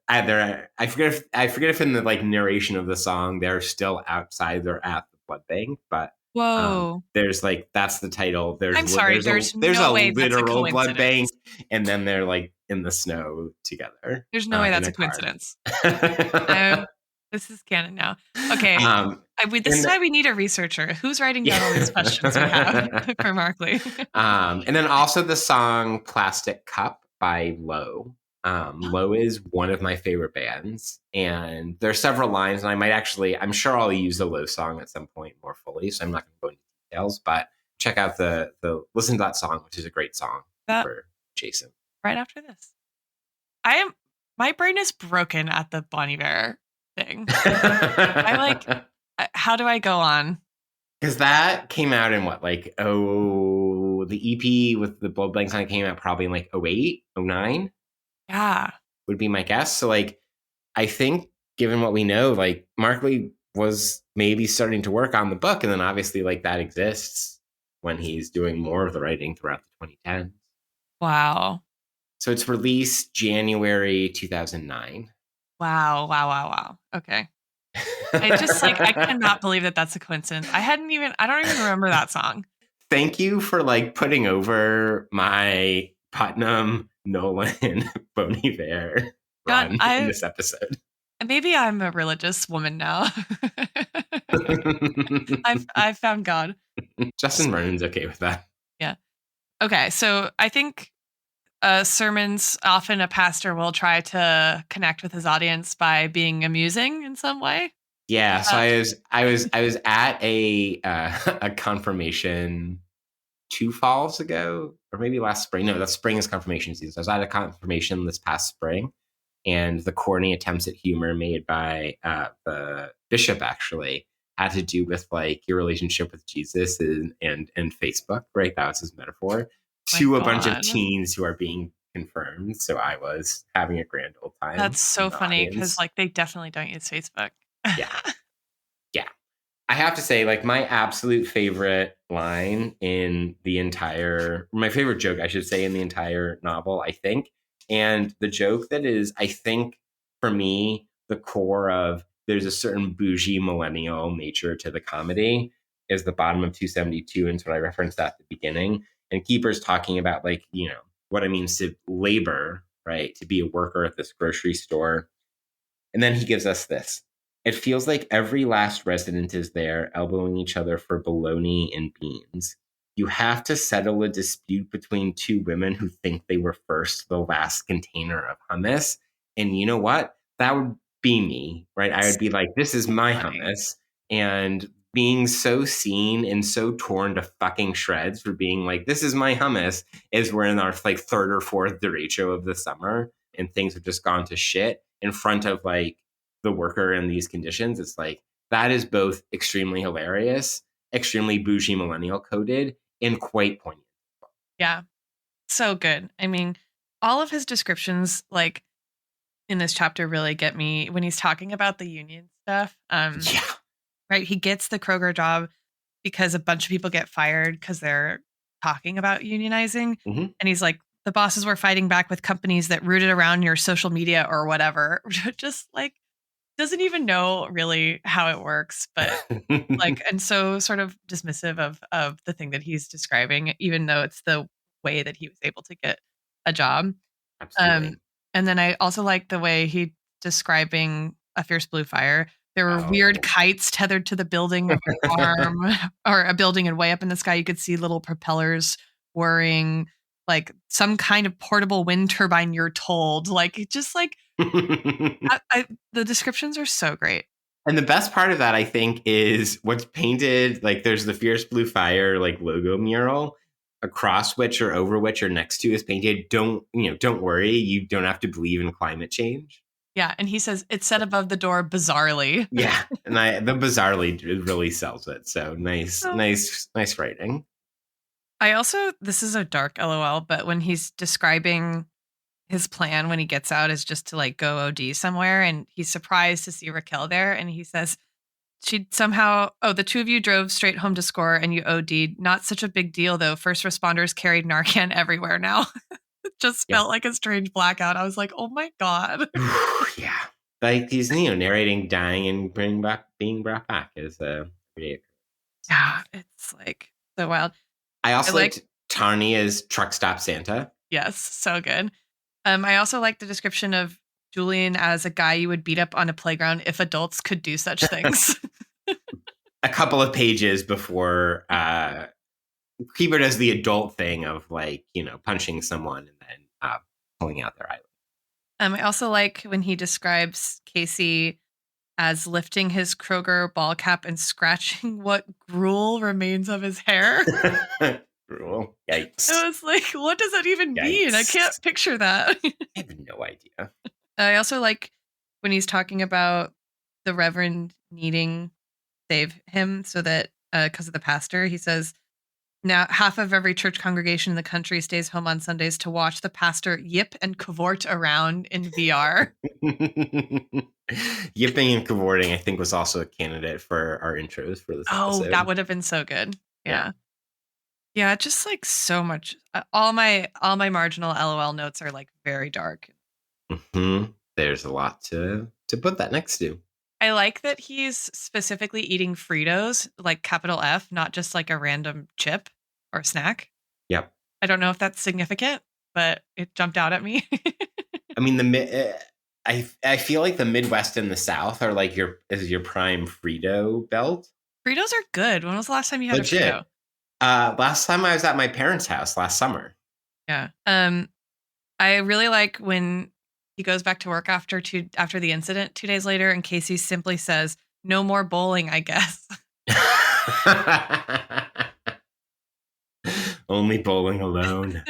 [SPEAKER 1] either I forget if in the like narration of the song they're still outside, they're at the blood bank, but
[SPEAKER 2] whoa,
[SPEAKER 1] there's like that's the title.
[SPEAKER 2] I'm sorry. There's no
[SPEAKER 1] a
[SPEAKER 2] way that's a
[SPEAKER 1] literal blood bank,
[SPEAKER 2] coincidence.
[SPEAKER 1] and then they're like in the snow together.
[SPEAKER 2] There's no way
[SPEAKER 1] In
[SPEAKER 2] that's
[SPEAKER 1] a
[SPEAKER 2] a
[SPEAKER 1] car.
[SPEAKER 2] coincidence. This is canon now. Okay. This is why we need a researcher. Who's writing down all these questions we have for Mark Lee?
[SPEAKER 1] And then also the song Plastic Cup by Low. Low is one of my favorite bands, and there are several lines, and I'm sure I'll use the Low song at some point more fully, so I'm not going to go into details, but check out the listen to that song, which is a great song for Jason.
[SPEAKER 2] Right after this. My brain is broken at the Bon Iver thing. How do I go on?
[SPEAKER 1] Because that came out in what, like, the EP with the Blood Bank song came out probably in like 08, 09?
[SPEAKER 2] Yeah.
[SPEAKER 1] Would be my guess. So, like, I think given what we know, like, Mark Lee was maybe starting to work on the book, and then obviously, like, that exists when he's doing more of the writing throughout the 2010s.
[SPEAKER 2] Wow.
[SPEAKER 1] So it's released January 2009.
[SPEAKER 2] Wow. Okay. I cannot believe that that's a coincidence. I don't even remember that song.
[SPEAKER 1] Thank you for like putting over my Putnam, Nolan, Bon Iver run in this episode.
[SPEAKER 2] Maybe I'm a religious woman now. I've found God.
[SPEAKER 1] Justin Vernon's okay with that.
[SPEAKER 2] Yeah. Okay, so I think sermons, often a pastor will try to connect with his audience by being amusing in some way.
[SPEAKER 1] Yeah, so I was at a confirmation 2 falls ago, or maybe last spring. No, that spring is confirmation season. So I was at a confirmation this past spring, and the corny attempts at humor made by the bishop actually had to do with like your relationship with Jesus and Facebook, right? That was his metaphor to a bunch of teens who are being confirmed. So I was having a grand old time.
[SPEAKER 2] That's so funny because like they definitely don't use Facebook.
[SPEAKER 1] Yeah. I have to say, like, my absolute favorite line in my favorite joke, I should say, in the entire novel, I think. And the joke that is, I think, for me, the core of there's a certain bougie millennial nature to the comedy is the bottom of 272. And it's what I referenced at the beginning. And Keeper's talking about, like, what it means to labor, right? To be a worker at this grocery store. And then he gives us this. It feels like every last resident is there elbowing each other for bologna and beans. You have to settle a dispute between 2 women who think they were first the last container of hummus. And you know what? That would be me, right? I would be like, this is my hummus. And being so seen and so torn to fucking shreds for being like, this is my hummus, is we're in our like 3rd or 4th derecho of the summer and things have just gone to shit in front of like the worker in these conditions. It's like, that is both extremely hilarious, extremely bougie millennial coded, and quite poignant.
[SPEAKER 2] Yeah. So good. I mean, all of his descriptions, like in this chapter, really get me when he's talking about the union stuff.
[SPEAKER 1] Yeah.
[SPEAKER 2] Right. He gets the Kroger job because a bunch of people get fired because they're talking about unionizing.
[SPEAKER 1] Mm-hmm.
[SPEAKER 2] And he's like, the bosses were fighting back with companies that rooted around your social media or whatever. Just like, doesn't even know really how it works, but like, and so sort of dismissive of the thing that he's describing, even though it's the way that he was able to get a job.
[SPEAKER 1] Absolutely.
[SPEAKER 2] And then I also like the way he describing A Fierce Blue Fire. There were weird kites tethered to the building of the farm or a building, and way up in the sky you could see little propellers whirring, like some kind of portable wind turbine, you're told. Like, just like the descriptions are so great.
[SPEAKER 1] And the best part of that, I think, is what's painted. Like, there's the Fierce Blue Fire like logo mural, across which or over which or next to is painted. Don't worry, you don't have to believe in climate change.
[SPEAKER 2] Yeah, and he says it's set above the door bizarrely.
[SPEAKER 1] Yeah, and the bizarrely really sells it. So nice, nice writing.
[SPEAKER 2] This is a dark LOL, but when he's describing his plan when he gets out is just to like go OD somewhere, and he's surprised to see Raquel there, and he says the two of you drove straight home to score and you OD'd. Not such a big deal though. First responders carried Narcan everywhere now. It just felt like a strange blackout. I was like, oh my God.
[SPEAKER 1] Yeah. Like he's, narrating dying and being brought back is pretty.
[SPEAKER 2] Yeah, it's like so wild.
[SPEAKER 1] I also liked Tarny as truck stop Santa.
[SPEAKER 2] Yes, so good. I also like the description of Julian as a guy you would beat up on a playground if adults could do such things.
[SPEAKER 1] A couple of pages before Keeper does the adult thing of like, punching someone and then pulling out their eyelid.
[SPEAKER 2] I also like when he describes Casey as lifting his Kroger ball cap and scratching what gruel remains of his hair.
[SPEAKER 1] Gruel. Yikes.
[SPEAKER 2] I was like, what does that even mean? I can't picture that.
[SPEAKER 1] I have no idea.
[SPEAKER 2] I also like when he's talking about the Reverend needing save him so that because of the pastor, he says, now half of every church congregation in the country stays home on Sundays to watch the pastor yip and cavort around in VR.
[SPEAKER 1] Yipping and cavorting, I think, was also a candidate for our intros for this episode.
[SPEAKER 2] Oh, that would have been so good. Yeah. Yeah, just like so much. All my marginal LOL notes are like very dark.
[SPEAKER 1] Mm-hmm. There's a lot to put that next to.
[SPEAKER 2] I like that he's specifically eating Fritos, like capital F, not just like a random chip or snack.
[SPEAKER 1] Yep.
[SPEAKER 2] I don't know if that's significant, but it jumped out at me.
[SPEAKER 1] I mean, I feel like the Midwest and the South are like your prime Frito belt.
[SPEAKER 2] Fritos are good. When was the last time you had
[SPEAKER 1] Legit.
[SPEAKER 2] a Frito?
[SPEAKER 1] Last time I was at my parents' house last summer.
[SPEAKER 2] Yeah. I really like when he goes back to work after the incident 2 days later, and Casey simply says, "No more bowling, I guess."
[SPEAKER 1] Only bowling alone.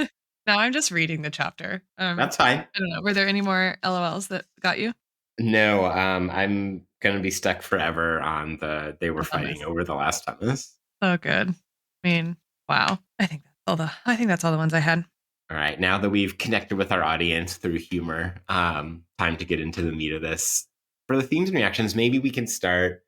[SPEAKER 2] Now I'm just reading the chapter.
[SPEAKER 1] That's fine.
[SPEAKER 2] I don't know. Were there any more LOLs that got you?
[SPEAKER 1] No, I'm gonna be stuck forever on they were fighting over the last hummus.
[SPEAKER 2] So good. I mean, wow. I think that's all the ones I had.
[SPEAKER 1] All right, now that we've connected with our audience through humor, time to get into the meat of this. For the themes and reactions, maybe we can start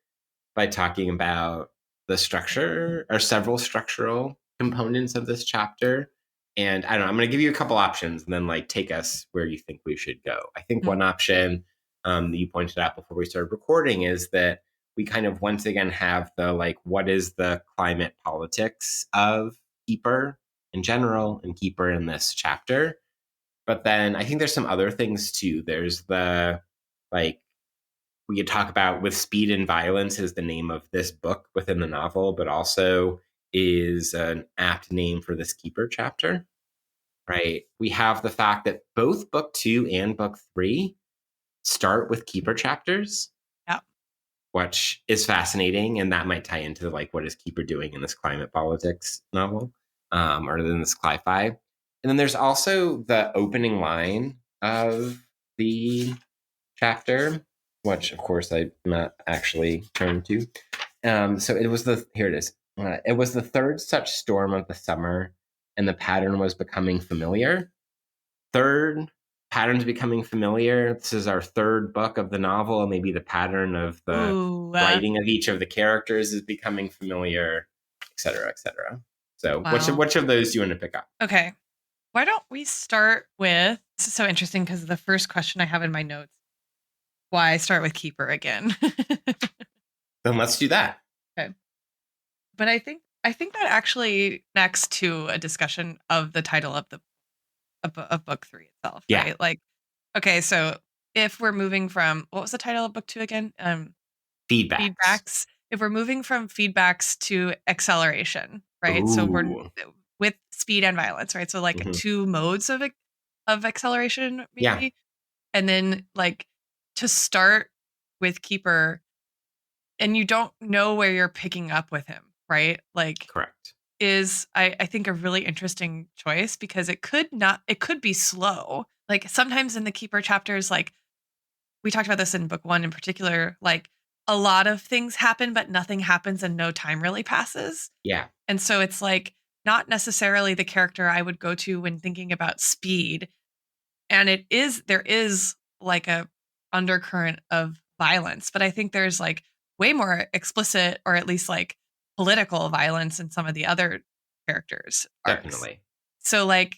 [SPEAKER 1] by talking about the structure or several structural components of this chapter. And I don't know, I'm going to give you a couple options and then like take us where you think we should go. I think one option that you pointed out before we started recording is that we kind of once again have the like, what is the climate politics of Keeper in general and Keeper in this chapter? But then I think there's some other things too. There's the like, we could talk about with Speed and Violence is the name of this book within the novel, but also is an apt name for this Keeper chapter, right? We have the fact that both book 2 and book 3 start with Keeper chapters, which is fascinating. And that might tie into like, what is Keeper doing in this climate politics novel or in this sci-fi? And then there's also the opening line of the chapter, which of course I'm not actually turned to. So it was here it is. It was the third such storm of the summer, and the pattern was becoming familiar. Third, patterns becoming familiar. This is our third book of the novel, and maybe the pattern of the writing of each of the characters is becoming familiar, et cetera, et cetera. So which of those do you want to pick up?
[SPEAKER 2] Okay. Why don't we start with, this is so interesting because the first question I have in my notes, why start with Keeper again?
[SPEAKER 1] Then let's do that.
[SPEAKER 2] Okay. But I think that actually connects to a discussion of the title of of book 3 itself, right? Like, okay, so if we're moving from, what was the title of book 2 again? Feedbacks. If we're moving from feedbacks to acceleration, right? Ooh. So we're with Speed and Violence, right? So like 2 modes of acceleration, maybe. Yeah. And then like to start with Keeper, and you don't know where you're picking up with him, right? Like,
[SPEAKER 1] Correct.
[SPEAKER 2] is I think a really interesting choice because it could be slow. Like sometimes in the Keeper chapters, like we talked about this in book 1 in particular, like a lot of things happen, but nothing happens and no time really passes.
[SPEAKER 1] Yeah.
[SPEAKER 2] And so it's like not necessarily the character I would go to when thinking about speed. And there is like a undercurrent of violence, but I think there's like way more explicit or at least like political violence in some of the other characters' arcs.
[SPEAKER 1] Definitely.
[SPEAKER 2] So like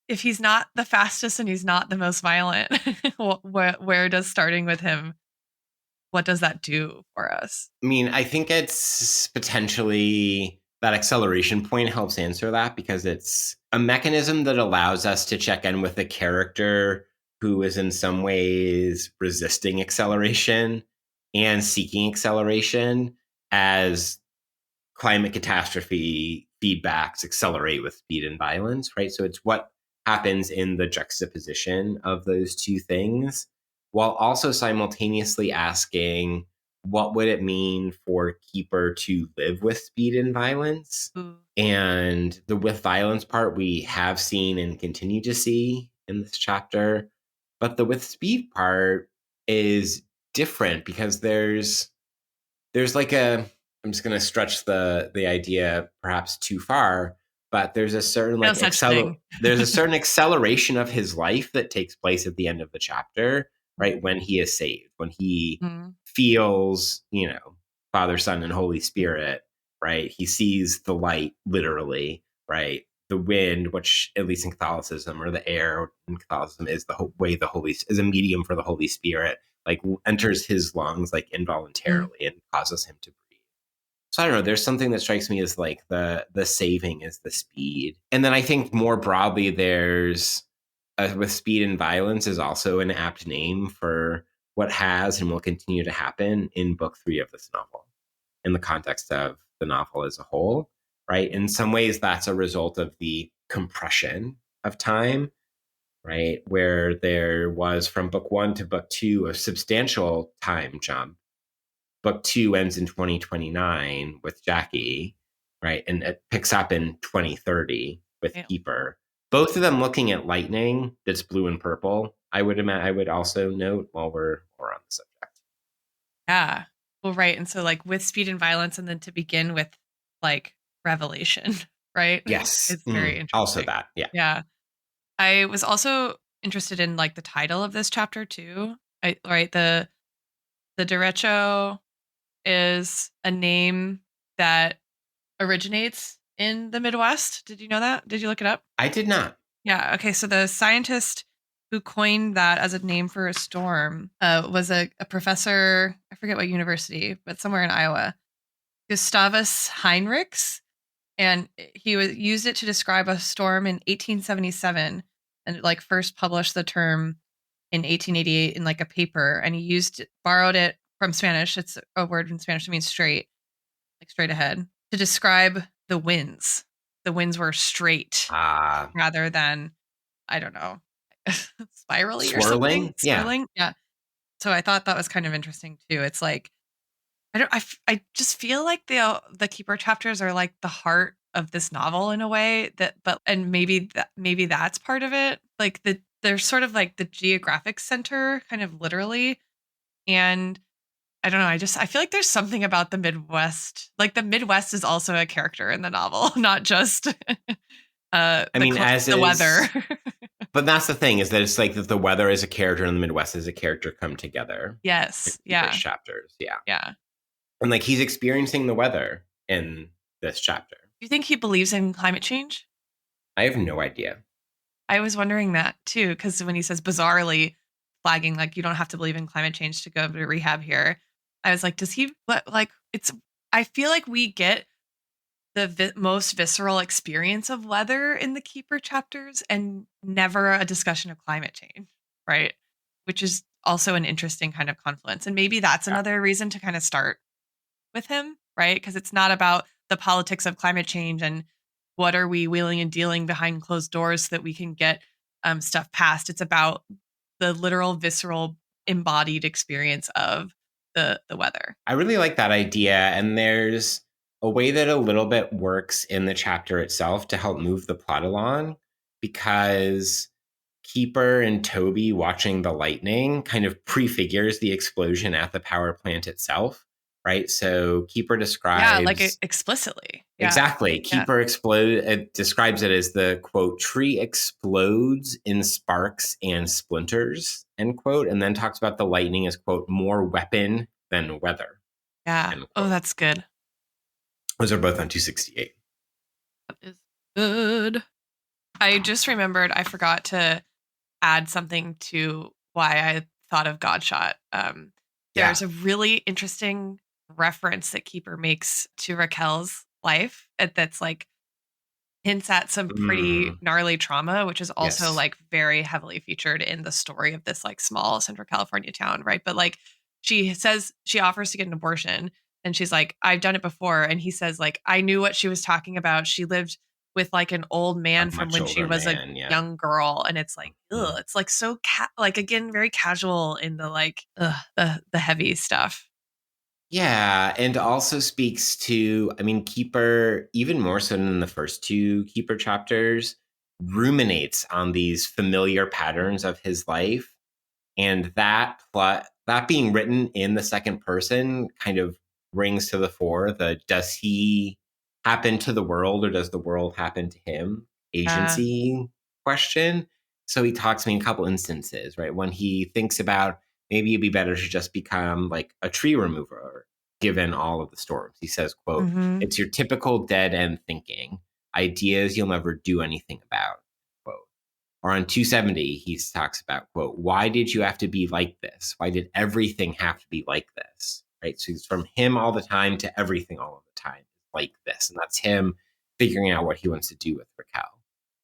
[SPEAKER 2] if he's not the fastest and he's not the most violent, where does starting with him, what does that do for us?
[SPEAKER 1] I mean, I think it's potentially that acceleration point helps answer that because it's a mechanism that allows us to check in with a character who is in some ways resisting acceleration and seeking acceleration as climate catastrophe feedbacks accelerate with speed and violence, right? So it's what happens in the juxtaposition of those two things, while also simultaneously asking, what would it mean for Keeper to live with speed and violence?
[SPEAKER 2] Ooh.
[SPEAKER 1] And the with violence part we have seen and continue to see in this chapter. But the with speed part is different because there's like I'm just going to stretch the idea perhaps too far, but there's a certain
[SPEAKER 2] No such thing.
[SPEAKER 1] there's a certain acceleration of his life that takes place at the end of the chapter, right? When he is saved, when he feels, Father, Son, and Holy Spirit, right? He sees the light literally, right? The wind, which at least in Catholicism, or the air in Catholicism, is the way is a medium for the Holy Spirit, like enters his lungs like involuntarily and causes him to breathe. So I don't know, there's something that strikes me as like the saving is the speed. And then I think more broadly there's with speed and violence is also an apt name for what has and will continue to happen in book 3 of this novel in the context of the novel as a whole, right? In some ways that's a result of the compression of time, right? Where there was from book 1 to book 2 a substantial time jump. Book 2 ends in 2029 with Jackie, right? And it picks up in 2030 with Keeper. Both of them looking at lightning that's blue and purple. I would also note while we're on the subject.
[SPEAKER 2] Yeah. Well, right. And so like with speed and violence, and then to begin with like revelation, right?
[SPEAKER 1] Yes.
[SPEAKER 2] It's very interesting.
[SPEAKER 1] Also that. Yeah.
[SPEAKER 2] Yeah. I was also interested in like the title of this chapter too. The derecho is a name that originates in the Midwest. Did you know that? Did you look it up?
[SPEAKER 1] I did not.
[SPEAKER 2] Yeah. Okay. So the scientist who coined that as a name for a storm was a professor. I forget what university, but somewhere in Iowa, Gustavus Heinrichs, and he used it to describe a storm in 1877, and like first published the term in 1888 in like a paper, and he borrowed it from Spanish. It's a word in Spanish that means straight, like straight ahead, to describe the winds. The winds were straight rather than, I don't know, spirally
[SPEAKER 1] swirling?
[SPEAKER 2] Or something.
[SPEAKER 1] Yeah.
[SPEAKER 2] Swirling. Yeah. So I thought that was kind of interesting too. It's like, I just feel like the Keeper chapters are like the heart of this novel in a way and maybe that's part of it. Like they're sort of like the geographic center, kind of literally. And I don't know. I feel like there's something about the Midwest. Like the Midwest is also a character in the novel, not just the weather.
[SPEAKER 1] But that's the thing, is that it's like that the weather is a character and the Midwest is a character come together.
[SPEAKER 2] Yes. Yeah.
[SPEAKER 1] Chapters. Yeah.
[SPEAKER 2] Yeah.
[SPEAKER 1] And like he's experiencing the weather in this chapter.
[SPEAKER 2] Do you think he believes in climate change?
[SPEAKER 1] I have no idea.
[SPEAKER 2] I was wondering that too, because when he says bizarrely flagging, like you don't have to believe in climate change to go to rehab here, I was like, does he? What like it's? I feel like we get the most visceral experience of weather in the Keeper chapters, and never a discussion of climate change, right? Which is also an interesting kind of confluence, and maybe that's another reason to kind of start with him, right? Because it's not about the politics of climate change and what are we wheeling and dealing behind closed doors so that we can get stuff passed. It's about the literal, visceral, embodied experience of the weather.
[SPEAKER 1] I really like that idea. And there's a way that a little bit works in the chapter itself to help move the plot along, because Keeper and Toby watching the lightning kind of prefigures the explosion at the power plant itself, right? So Keeper describes
[SPEAKER 2] explicitly.
[SPEAKER 1] exactly. Keeper describes it as the quote tree explodes in sparks and splinters, end quote, and then talks about the lightning as quote more weapon than weather.
[SPEAKER 2] Yeah. Oh, that's good.
[SPEAKER 1] Those are both on 268.
[SPEAKER 2] That is good. I just remembered I forgot to add something to why I thought of Godshot. There's a really interesting reference that Keeper makes to Raquel's life that's like hints at some pretty gnarly trauma, which is also like very heavily featured in the story of this like small Central California town, right? But like she says she offers to get an abortion and she's like, I've done it before. And he says, like, I knew what she was talking about. She lived with like an old man from when she was a young girl. And it's like, ugh, it's like so like again, very casual in the like the heavy stuff.
[SPEAKER 1] Yeah, and also speaks to, I mean, Keeper, even more so than the first two Keeper chapters, ruminates on these familiar patterns of his life. And that plot, that being written in the second person kind of brings to the fore the does he happen to the world or does the world happen to him agency question. So he talks to me in a couple instances, right? When he thinks about maybe it'd be better to just become like a tree remover given all of the storms. He says, quote, it's your typical dead end thinking, ideas you'll never do anything about, quote. Or on 270, he talks about, quote, why did you have to be like this? Why did everything have to be like this? Right? So it's from him all the time to everything all of the time like this. And that's him figuring out what he wants to do with Raquel.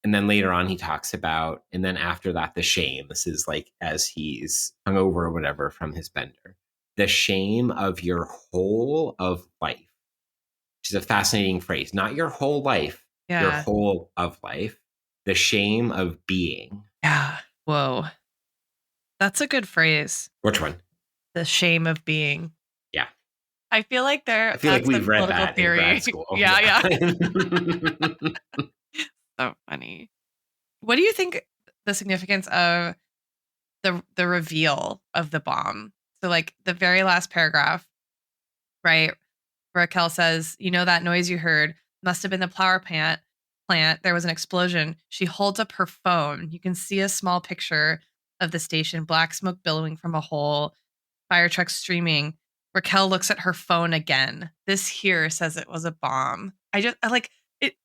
[SPEAKER 1] And then later on, he talks about, and then after that, the shame. This is like as he's hungover or whatever from his bender. The shame of your whole of life, which is a fascinating phrase. Not your whole life, your whole of life. The shame of being.
[SPEAKER 2] Yeah. Whoa. That's a good phrase.
[SPEAKER 1] Which one?
[SPEAKER 2] The shame of being.
[SPEAKER 1] Yeah.
[SPEAKER 2] I feel like
[SPEAKER 1] we've read that
[SPEAKER 2] theory.
[SPEAKER 1] In grad school.
[SPEAKER 2] Yeah. So funny. What do you think the significance of the reveal of the bomb? So like the very last paragraph, right? Raquel says, you know, that noise you heard must have been the power plant. There was an explosion. She holds up her phone. You can see a small picture of the station, black smoke billowing from a hole, fire trucks streaming. Raquel looks at her phone again. This here says it was a bomb. I like it,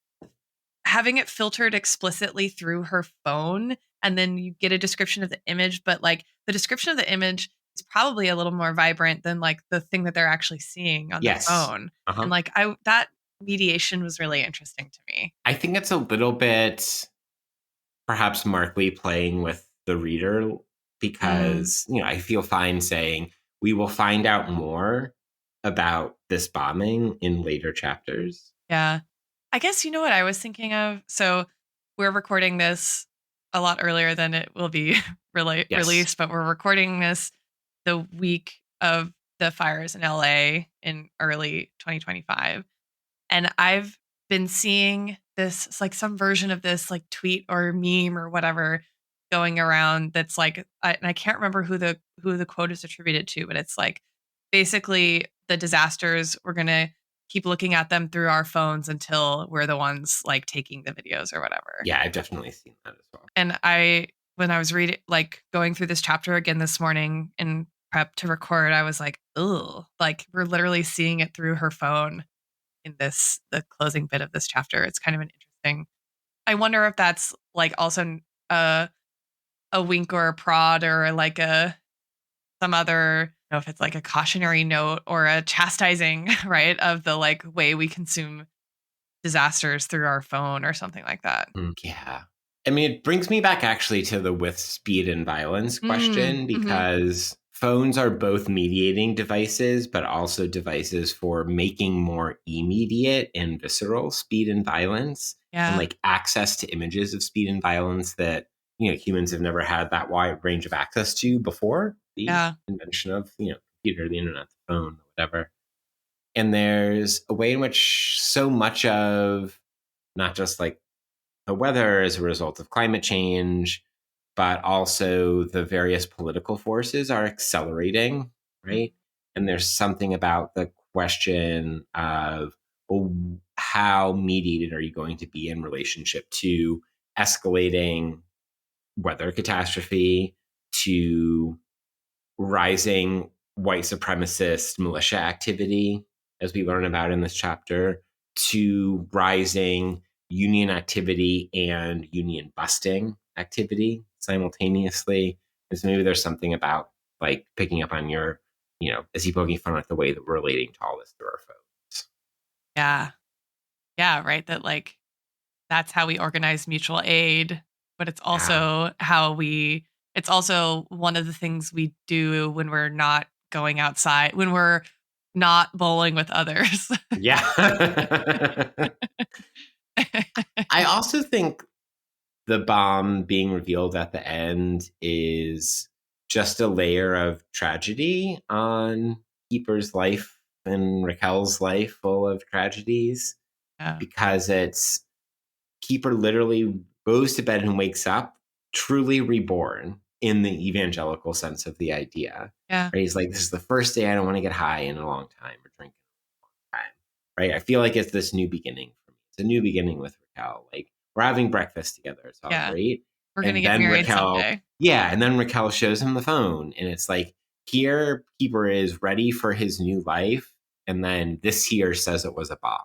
[SPEAKER 2] having it filtered explicitly through her phone, and then you get a description of the image, but like the description of the image is probably a little more vibrant than like the thing that they're actually seeing on the phone. And like that mediation was really interesting to me.
[SPEAKER 1] I think it's a little bit perhaps Markley playing with the reader because, you know, I feel fine saying we will find out more about this bombing in later chapters.
[SPEAKER 2] Yeah. I guess you know what I was thinking of? So we're recording this a lot earlier than it will be released, but we're recording this the week of the fires in LA in early 2025. And I've been seeing this, it's like some version of this like tweet or meme or whatever going around that's like, and I can't remember who the quote is attributed to, but it's like basically the disasters, we're going to keep looking at them through our phones until we're the ones like taking the videos or whatever.
[SPEAKER 1] Yeah, I've definitely seen that as well.
[SPEAKER 2] And when I was reading, like going through this chapter again this morning in prep to record, I was like, ugh, like we're literally seeing it through her phone in the closing bit of this chapter. It's kind of an interesting, I wonder if that's like also a wink or a prod or like some other, I don't know if it's like a cautionary note or a chastising, right, of the like way we consume disasters through our phone or something like that.
[SPEAKER 1] Yeah. I mean, it brings me back actually to the with speed and violence question because phones are both mediating devices, but also devices for making more immediate and visceral speed and violence.
[SPEAKER 2] Yeah.
[SPEAKER 1] And like access to images of speed and violence that, you know, humans have never had that wide range of access to before the invention of, you know, computer, the internet, the phone, whatever. And there's a way in which so much of not just like the weather as a result of climate change, but also the various political forces are accelerating, right? And there's something about the question of, well, how mediated are you going to be in relationship to escalating weather catastrophe, to rising white supremacist militia activity, as we learn about in this chapter, to rising union activity and union busting activity simultaneously. And so maybe there's something about like picking up on your, is he poking fun at the way that we're relating to all this through our phones?
[SPEAKER 2] Yeah. Yeah, right. That like that's how we organize mutual aid, but it's also it's also one of the things we do when we're not going outside, when we're not bowling with others.
[SPEAKER 1] Yeah. I also think the bomb being revealed at the end is just a layer of tragedy on Keeper's life and Raquel's life, full of tragedies, because it's Keeper literally goes to bed and wakes up truly reborn in the evangelical sense of the idea.
[SPEAKER 2] Yeah.
[SPEAKER 1] Right? He's like, this is the first day I don't want to get high in a long time or drink in a long time. Right? I feel like it's this new beginning for me. It's a new beginning with Raquel. Like, we're having breakfast together. It's all great.
[SPEAKER 2] We're going to get married someday.
[SPEAKER 1] Yeah. And then Raquel shows him the phone. And it's like, here, Keeper is ready for his new life. And then this here says it was a bomb.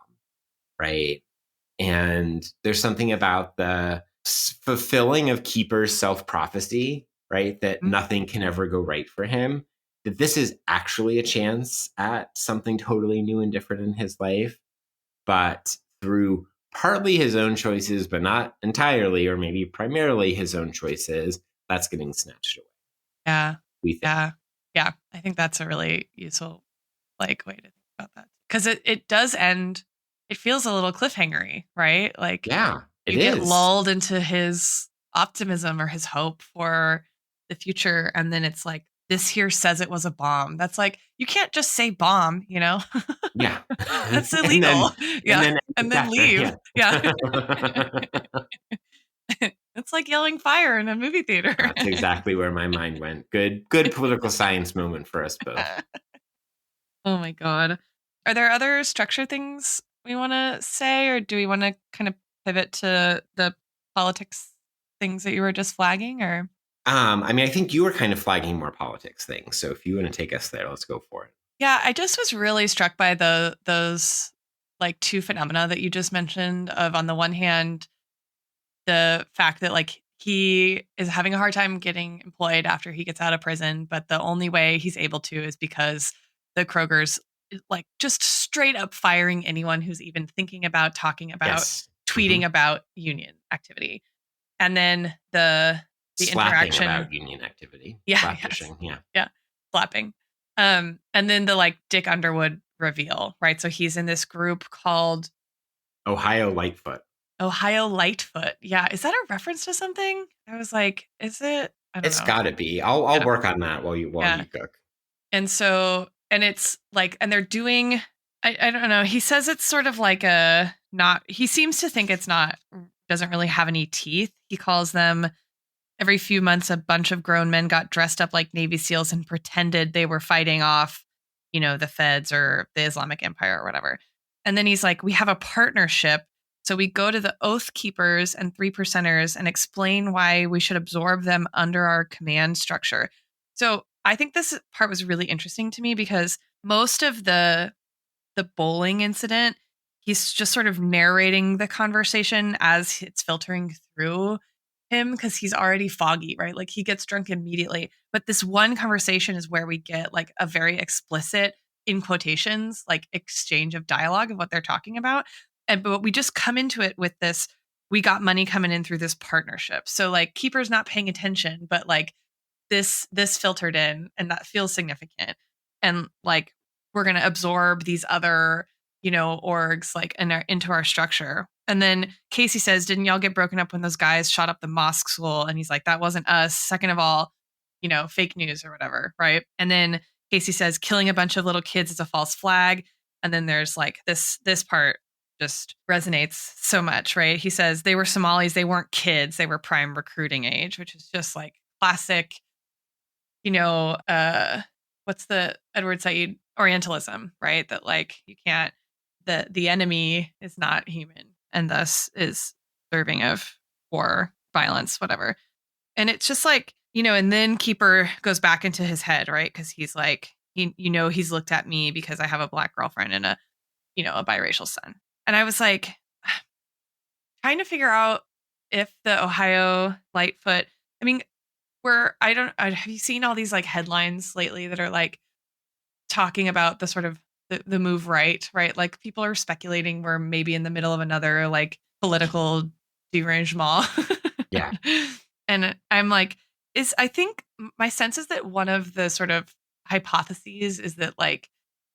[SPEAKER 1] Right? And there's something about the fulfilling of Keeper's self-prophecy, right? That nothing can ever go right for him. That this is actually a chance at something totally new and different in his life. But through partly his own choices, but not entirely, or maybe primarily his own choices, that's getting snatched away.
[SPEAKER 2] Yeah. We think. Yeah. I think that's a really useful way to think about that. Because it does end, it feels a little cliffhangery, right? Like,
[SPEAKER 1] yeah,
[SPEAKER 2] you get lulled into his optimism or his hope for the future. And then it's like, this here says it was a bomb. That's like, you can't just say bomb,
[SPEAKER 1] Yeah.
[SPEAKER 2] That's illegal. And then leave. Yeah. It's like yelling fire in a movie theater.
[SPEAKER 1] That's exactly where my mind went. Good political science moment for us both.
[SPEAKER 2] Oh my God. Are there other structure things we want to say, or do we want to kind of pivot to the politics things that you were just flagging? Or
[SPEAKER 1] I think you were kind of flagging more politics things. So if you want to take us there, let's go for it.
[SPEAKER 2] Yeah, I just was really struck by those like two phenomena that you just mentioned of, on the one hand, the fact that like he is having a hard time getting employed after he gets out of prison, but the only way he's able to is because the Kroger's like just straight up firing anyone who's even thinking about, talking about, tweeting about union activity. And then the interaction
[SPEAKER 1] about union activity.
[SPEAKER 2] Slapping. And then the like Dick Underwood reveal, right? So he's in this group called
[SPEAKER 1] Ohio Lightfoot.
[SPEAKER 2] Yeah. Is that a reference to something? I was like, is it? I don't know.
[SPEAKER 1] It's gotta be. I'll work on that while you cook.
[SPEAKER 2] And so, and it's like, and they're doing, I don't know. He says it's sort of like he seems to think doesn't really have any teeth. He calls them, every few months, a bunch of grown men got dressed up like Navy SEALs and pretended they were fighting off, the feds or the Islamic Empire or whatever. And then he's like, we have a partnership. So we go to the Oath Keepers and 3%ers and explain why we should absorb them under our command structure. So I think this part was really interesting to me because most of the bowling incident, he's just sort of narrating the conversation as it's filtering through him because he's already foggy, right? Like he gets drunk immediately. But this one conversation is where we get like a very explicit, in quotations, like exchange of dialogue of what they're talking about. But we just come into it with this, we got money coming in through this partnership. So like Keeper's not paying attention, but like this filtered in, and that feels significant. And like, we're going to absorb these other, orgs like into our structure. And then Casey says, didn't y'all get broken up when those guys shot up the mosque school? And he's like, that wasn't us. Second of all, fake news or whatever. Right. And then Casey says killing a bunch of little kids is a false flag. And then there's like this part just resonates so much, right? He says they were Somalis, they weren't kids, they were prime recruiting age, which is just like classic, what's the Edward Said Orientalism, right? That like you can't, the enemy is not human and thus is deserving of war, violence, whatever. And it's just like, and then Keeper goes back into his head, right? Because he's like, he's looked at me because I have a black girlfriend and a biracial son. And I was like, trying to figure out if the Ohio Lightfoot, I mean, have you seen all these like headlines lately that are like talking about the sort of the move right? Like people are speculating we're maybe in the middle of another like political derangement.
[SPEAKER 1] Yeah.
[SPEAKER 2] And I'm like, I think my sense is that one of the sort of hypotheses is that like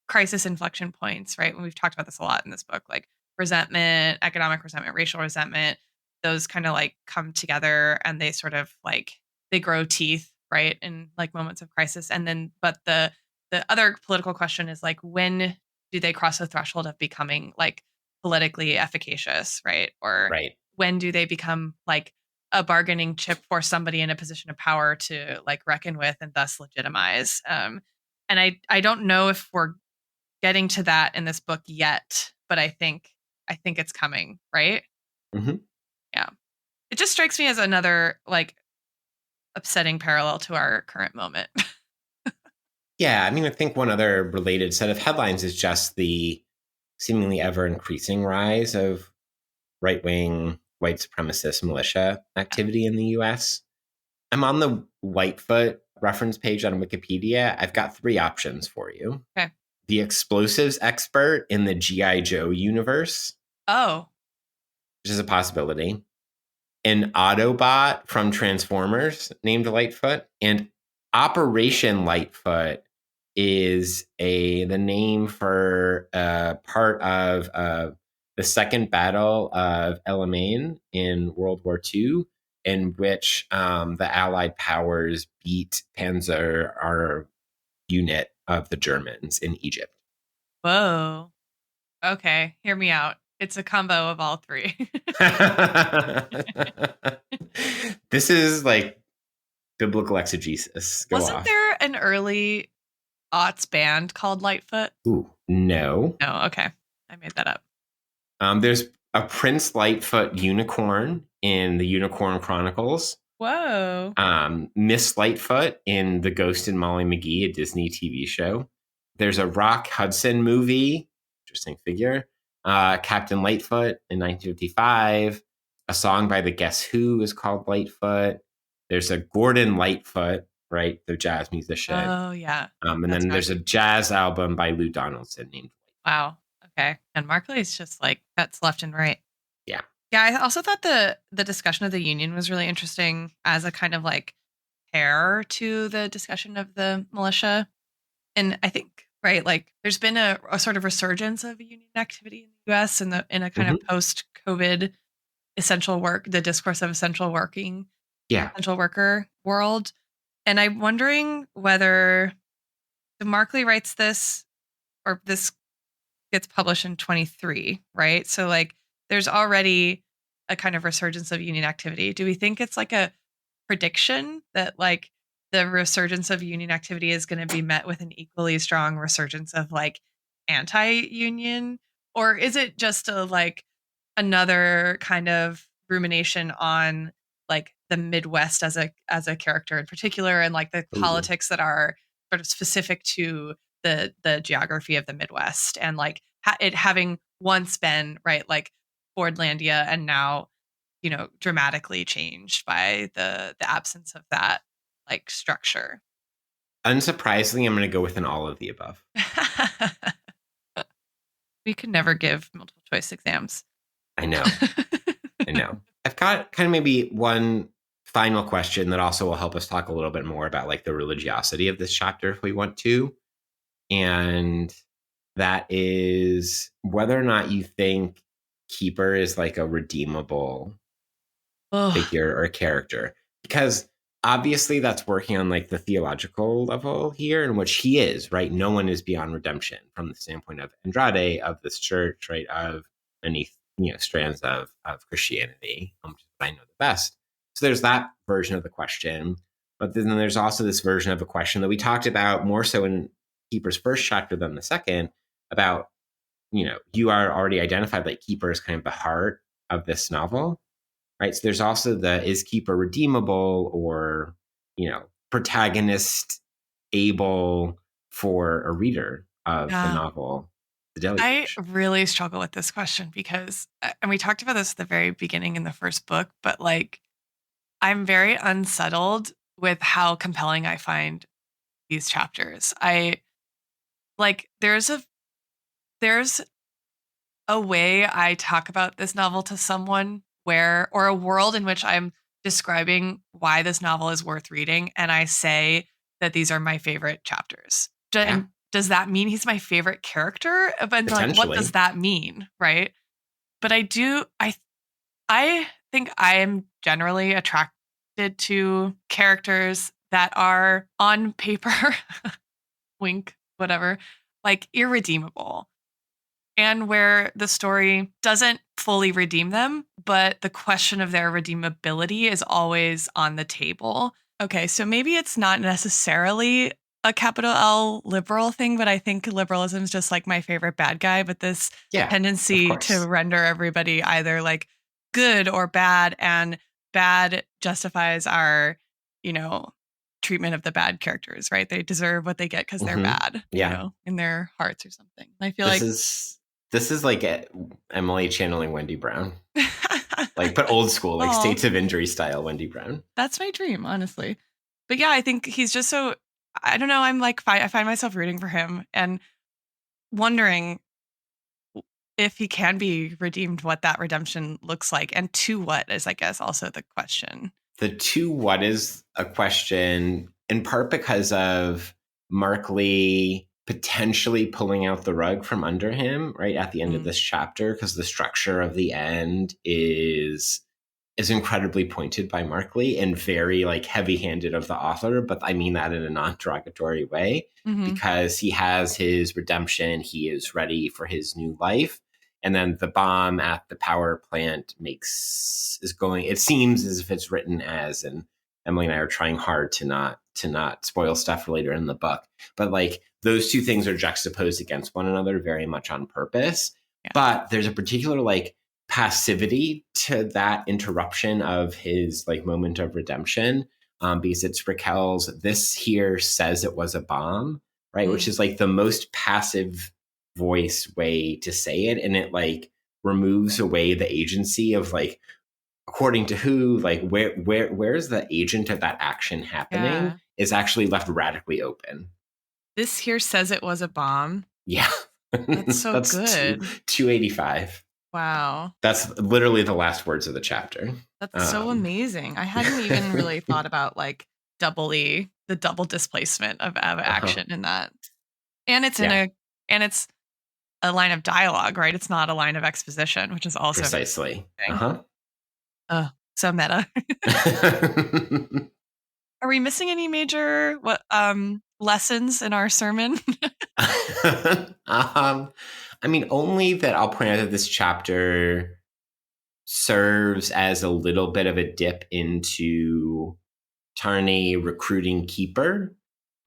[SPEAKER 2] crisis inflection points, right? When we've talked about this a lot in this book, like resentment, economic resentment, racial resentment, those kind of like come together and they sort of like they grow teeth, right? In like moments of crisis. And then, but the other political question is like, when do they cross the threshold of becoming like politically efficacious, right? Or
[SPEAKER 1] right.
[SPEAKER 2] When do they become like a bargaining chip for somebody in a position of power to like reckon with and thus legitimize? And I don't know if we're getting to that in this book yet, but I think it's coming, right?
[SPEAKER 1] Mm-hmm.
[SPEAKER 2] Yeah. It just strikes me as another like upsetting parallel to our current moment.
[SPEAKER 1] Yeah, I mean, I think one other related set of headlines is just the seemingly ever increasing rise of right-wing white supremacist militia activity in the US. I'm on the Lightfoot reference page on Wikipedia. I've got 3 options for you.
[SPEAKER 2] Okay.
[SPEAKER 1] The explosives expert in the G.I. Joe universe.
[SPEAKER 2] Oh.
[SPEAKER 1] Which is a possibility. An Autobot from Transformers named Lightfoot. And Operation Lightfoot is the name for part of the second battle of El Alamein in World War II, in which the Allied powers beat Panzer our unit of the Germans in Egypt.
[SPEAKER 2] Whoa. Okay, hear me out. It's a combo of all 3.
[SPEAKER 1] This is like biblical exegesis. Go
[SPEAKER 2] Wasn't
[SPEAKER 1] off.
[SPEAKER 2] there an early aughts band called Lightfoot?
[SPEAKER 1] Ooh, no.
[SPEAKER 2] Oh, okay. I made that up.
[SPEAKER 1] There's a Prince Lightfoot unicorn in the Unicorn Chronicles.
[SPEAKER 2] Whoa.
[SPEAKER 1] Miss Lightfoot in The Ghost and Molly McGee, a Disney TV show. There's a Rock Hudson movie. Interesting figure. Captain Lightfoot in 1955. A song by the Guess Who is called Lightfoot. There's a Gordon Lightfoot, right? The jazz musician.
[SPEAKER 2] Oh, yeah.
[SPEAKER 1] And then there's a jazz album by Lou Donaldson named Lightfoot.
[SPEAKER 2] Wow. Okay. And Markley's just like that's left and right.
[SPEAKER 1] Yeah.
[SPEAKER 2] Yeah. I also thought the discussion of the union was really interesting as a kind of like pair to the discussion of the militia. And I think, right, like there's been a sort of resurgence of union activity in the US in a kind of post-COVID essential work, the discourse of essential working, essential worker world. And I'm wondering whether Markley writes this or this gets published in 23, right? So like there's already a kind of resurgence of union activity. Do we think it's like a prediction that like the resurgence of union activity is going to be met with an equally strong resurgence of like anti-union? Or is it just a like another kind of rumination on like the Midwest as a character in particular and like the politics that are sort of specific to the geography of the Midwest and like it having once been right like Fordlandia and now dramatically changed by the absence of that like structure?
[SPEAKER 1] Unsurprisingly, I'm going to go with an all of the above.
[SPEAKER 2] We could never give multiple choice exams.
[SPEAKER 1] I know. I know. I've got kind of maybe one final question that also will help us talk a little bit more about like the religiosity of this chapter if we want to. And that is whether or not you think Keeper is like a redeemable figure or character. Because obviously that's working on like the theological level here, in which he is, right? No one is beyond redemption from the standpoint of Andrade, of this church, right? Of many, strands of Christianity, which is what I know the best. So there's that version of the question. But then there's also this version of a question that we talked about more so in Keeper's first chapter than the second, about, you are already identified like Keeper is kind of the heart of this novel, right? So there's also the, is Keeper redeemable, or, protagonist able for a reader of the
[SPEAKER 2] Yeah.
[SPEAKER 1] novel, The
[SPEAKER 2] I
[SPEAKER 1] Deluge?
[SPEAKER 2] really struggle with this question because, and we talked about this at the very beginning in the first book, but like, I'm very unsettled with how compelling I find these chapters. I like, there's a way I talk about this novel to someone where, or a world in which I'm describing why this novel is worth reading, and I say that these are my favorite chapters.
[SPEAKER 1] Yeah,
[SPEAKER 2] And does that mean he's my favorite character? But like, what does
[SPEAKER 1] potentially.
[SPEAKER 2] that mean, right? But I think I am generally attracted to characters that are on paper, wink, whatever, like irredeemable, and where the story doesn't fully redeem them, but the question of their redeemability is always on the table. Okay, so maybe it's not necessarily a capital L liberal thing, but I think liberalism is just like my favorite bad guy, but this
[SPEAKER 1] Yeah, of
[SPEAKER 2] tendency to
[SPEAKER 1] course.
[SPEAKER 2] render everybody either like good or bad, and bad justifies our, you know, treatment of the bad characters, right? They deserve what they get because they're
[SPEAKER 1] Hmm.
[SPEAKER 2] bad,
[SPEAKER 1] Yeah,
[SPEAKER 2] in their hearts or something. I feel
[SPEAKER 1] this
[SPEAKER 2] like
[SPEAKER 1] is this is like Emily channeling Wendy Brown, like, but old school, like
[SPEAKER 2] oh,
[SPEAKER 1] States of Injury style Wendy Brown.
[SPEAKER 2] that's my dream, honestly. But yeah, I think he's just so, I don't know, I'm like I find myself rooting for him and wondering if he can be redeemed, what that redemption looks like, and to what is, I guess, also the question.
[SPEAKER 1] The two what is a question, in part because of Mark Lee potentially pulling out the rug from under him right at the end of
[SPEAKER 2] Mm,
[SPEAKER 1] this chapter, because the structure of the end is incredibly pointed by Mark Lee and very like heavy-handed of the author, but I mean that in a non-derogatory way,
[SPEAKER 2] hmm.
[SPEAKER 1] because he has his redemption, he is ready for his new life, and then the bomb at the power plant is going, it seems as if it's written as, and Emily and I are trying hard to not spoil stuff later in the book, but like those two things are juxtaposed against one another very much on purpose.
[SPEAKER 2] Yeah.
[SPEAKER 1] But there's a particular like passivity to that interruption of his like moment of redemption, because it's Raquel's, this here says it was a bomb, right? Which
[SPEAKER 2] Mm,
[SPEAKER 1] is like the most passive voice way to say it. And it like removes away the agency of like, according to who, like where's the agent of that action happening,
[SPEAKER 2] yeah.
[SPEAKER 1] is actually left radically open.
[SPEAKER 2] This here says it was a bomb.
[SPEAKER 1] Yeah.
[SPEAKER 2] That's so
[SPEAKER 1] That's
[SPEAKER 2] good.
[SPEAKER 1] 285.
[SPEAKER 2] Wow.
[SPEAKER 1] That's literally the last words of the chapter.
[SPEAKER 2] That's so
[SPEAKER 1] Um,
[SPEAKER 2] amazing. I hadn't even really thought about like the double displacement of
[SPEAKER 1] uh-huh.
[SPEAKER 2] action in that. And it's in
[SPEAKER 1] Yeah,
[SPEAKER 2] it's a line of dialogue, right? It's not a line of exposition, which is also very
[SPEAKER 1] precisely.
[SPEAKER 2] interesting.
[SPEAKER 1] Uh-huh.
[SPEAKER 2] So meta. Are we missing any major lessons in our sermon?
[SPEAKER 1] I mean, only that I'll point out that this chapter serves as a little bit of a dip into Tarney recruiting Keeper,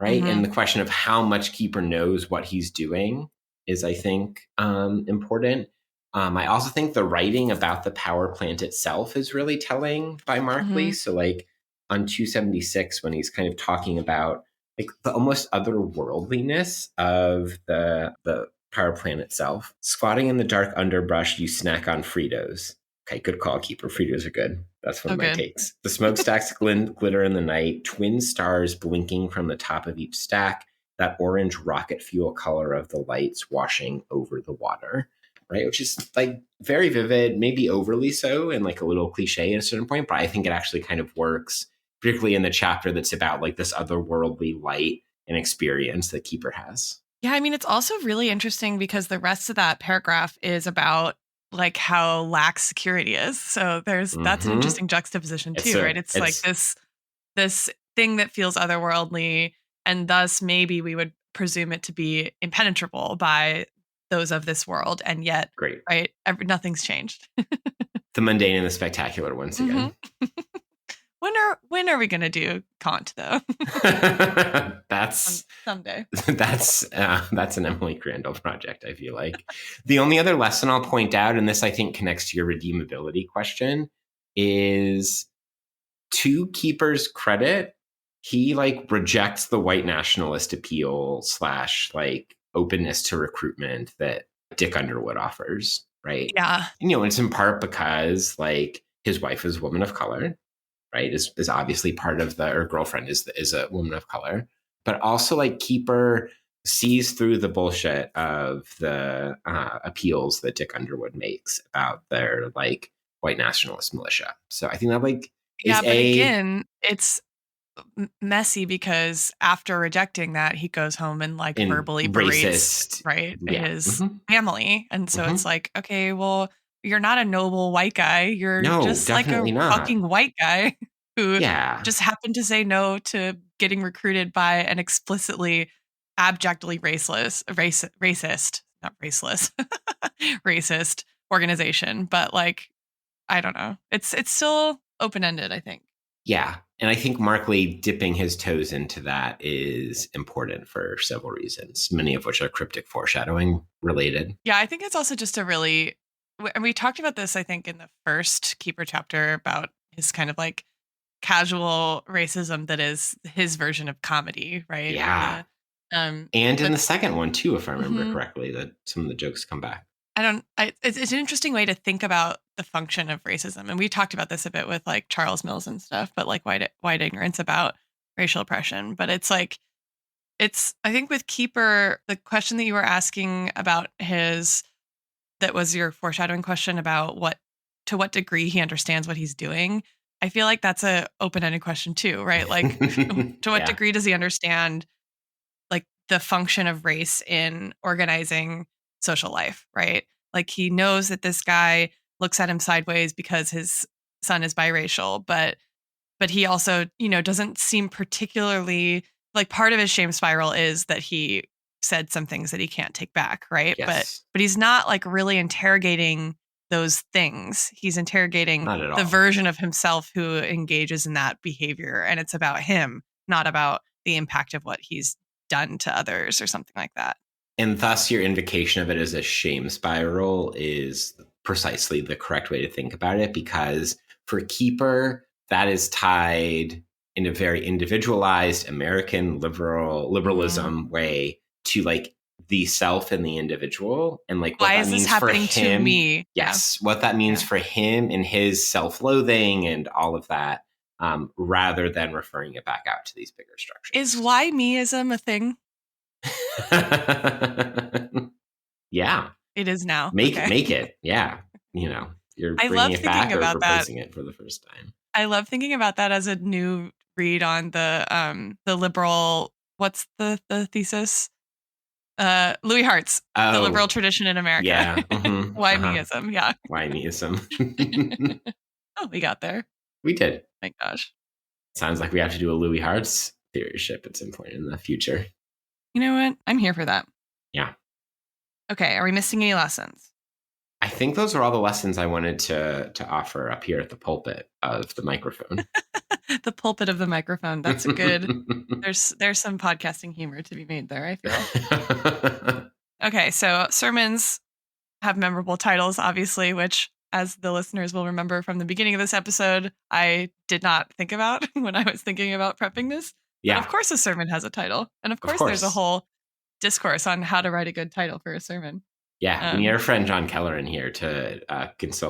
[SPEAKER 1] right? And
[SPEAKER 2] Mhm.
[SPEAKER 1] the question of how much Keeper knows what he's doing is, I think, important. I also think the writing about the power plant itself is really telling by Markley.
[SPEAKER 2] Mhm.
[SPEAKER 1] So, like on 276, when he's kind of talking about like the almost otherworldliness of the power plant itself, squatting in the dark underbrush, you snack on Fritos. Okay, good call, Keeper. Fritos are good. That's one
[SPEAKER 2] So
[SPEAKER 1] of my
[SPEAKER 2] good.
[SPEAKER 1] takes. The smokestacks glitter in the night, twin stars blinking from the top of each stack, that orange rocket fuel color of the lights washing over the water, right? Which is like very vivid, maybe overly so, and like a little cliche at a certain point, but I think it actually kind of works, particularly in the chapter that's about like this otherworldly light and experience that Keeper has.
[SPEAKER 2] Yeah, I mean, it's also really interesting because the rest of that paragraph is about like how lax security is. So that's an
[SPEAKER 1] Mm-hmm.
[SPEAKER 2] interesting juxtaposition
[SPEAKER 1] It's
[SPEAKER 2] too, right?
[SPEAKER 1] a
[SPEAKER 2] It's like
[SPEAKER 1] it's
[SPEAKER 2] this. this thing that feels otherworldly, and thus maybe we would presume it to be impenetrable by those of this world, and yet,
[SPEAKER 1] Great.
[SPEAKER 2] right, nothing's changed.
[SPEAKER 1] The mundane and the spectacular once again.
[SPEAKER 2] When are we gonna do Kant though?
[SPEAKER 1] That's
[SPEAKER 2] someday.
[SPEAKER 1] That's an Emily Crandall project, I feel like. The only other lesson I'll point out, and this I think connects to your redeemability question, is to Keeper's credit, he like rejects the white nationalist appeal / like openness to recruitment that Dick Underwood offers, right?
[SPEAKER 2] Yeah.
[SPEAKER 1] And, it's in part because like his wife is a woman of color, right? Is obviously part of her girlfriend is a woman of color, but also like Keeper sees through the bullshit of the appeals that Dick Underwood makes about their like white nationalist militia. So I think that like is
[SPEAKER 2] but again, it's messy because after rejecting that, he goes home and like verbally berates his family, and so it's like, okay, well, you're not a noble white guy. You're just like a fucking white guy who just happened to say no to getting recruited by an explicitly, abjectly racist, not raceless, racist organization. But like, I don't know. It's still open-ended, I think.
[SPEAKER 1] Yeah. And I think Markley dipping his toes into that is important for several reasons, many of which are cryptic foreshadowing related.
[SPEAKER 2] Yeah, I think it's also just and we talked about this, I think, in the first Keeper chapter about his kind of like casual racism that is his version of comedy, right?
[SPEAKER 1] Yeah. And in the second one too, if I remember correctly, that some of the jokes come back.
[SPEAKER 2] It's an interesting way to think about the function of racism. And we talked about this a bit with like Charles Mills and stuff, but like white ignorance about racial oppression. But it's like, I think with Keeper, the question that you were asking about that was your foreshadowing question about to what degree he understands what he's doing. I feel like that's a open-ended question too, right? Like to what degree does he understand like the function of race in organizing social life, right? Like he knows that this guy looks at him sideways because his son is biracial, but he also, doesn't seem particularly like, part of his shame spiral is that he said some things that he can't take back, right?
[SPEAKER 1] Yes.
[SPEAKER 2] But he's not like really interrogating those things. He's interrogating the version of himself who engages in that behavior, and it's about him, not about the impact of what he's done to others or something like that.
[SPEAKER 1] And thus your invocation of it as a shame spiral is precisely the correct way to think about it, because for Keeper, that is tied in a very individualized American liberalism way to like the self and the individual, and like what that means for him.
[SPEAKER 2] To me?
[SPEAKER 1] Yes, what that means for him and his self-loathing and all of that, rather than referring it back out to these bigger structures.
[SPEAKER 2] Is why meism a thing?
[SPEAKER 1] Yeah,
[SPEAKER 2] it is now.
[SPEAKER 1] Make it. Yeah, you're bringing it back or proposing it for the first time.
[SPEAKER 2] I love thinking about that as a new read on the liberal. What's the thesis? Louis Hart's The Liberal Tradition in America.
[SPEAKER 1] Yeah.
[SPEAKER 2] Why meism? Yeah.
[SPEAKER 1] Why meism?
[SPEAKER 2] Oh, we got there.
[SPEAKER 1] We did.
[SPEAKER 2] My gosh.
[SPEAKER 1] Sounds like we have to do a Louis Hart's theory ship at some point in the future.
[SPEAKER 2] You know what? I'm here for that.
[SPEAKER 1] Yeah.
[SPEAKER 2] Okay. Are we missing any lessons?
[SPEAKER 1] I think those are all the lessons I wanted to offer up here at the pulpit of the microphone.
[SPEAKER 2] The pulpit of the microphone. That's a good. There's some podcasting humor to be made there, I feel. Okay, so sermons have memorable titles, obviously, which, as the listeners will remember from the beginning of this episode, I did not think about when I was thinking about prepping this. Yeah. But of course a sermon has a title. And of course there's a whole discourse on how to write a good title for a sermon.
[SPEAKER 1] Yeah, we need our friend John Keller in here to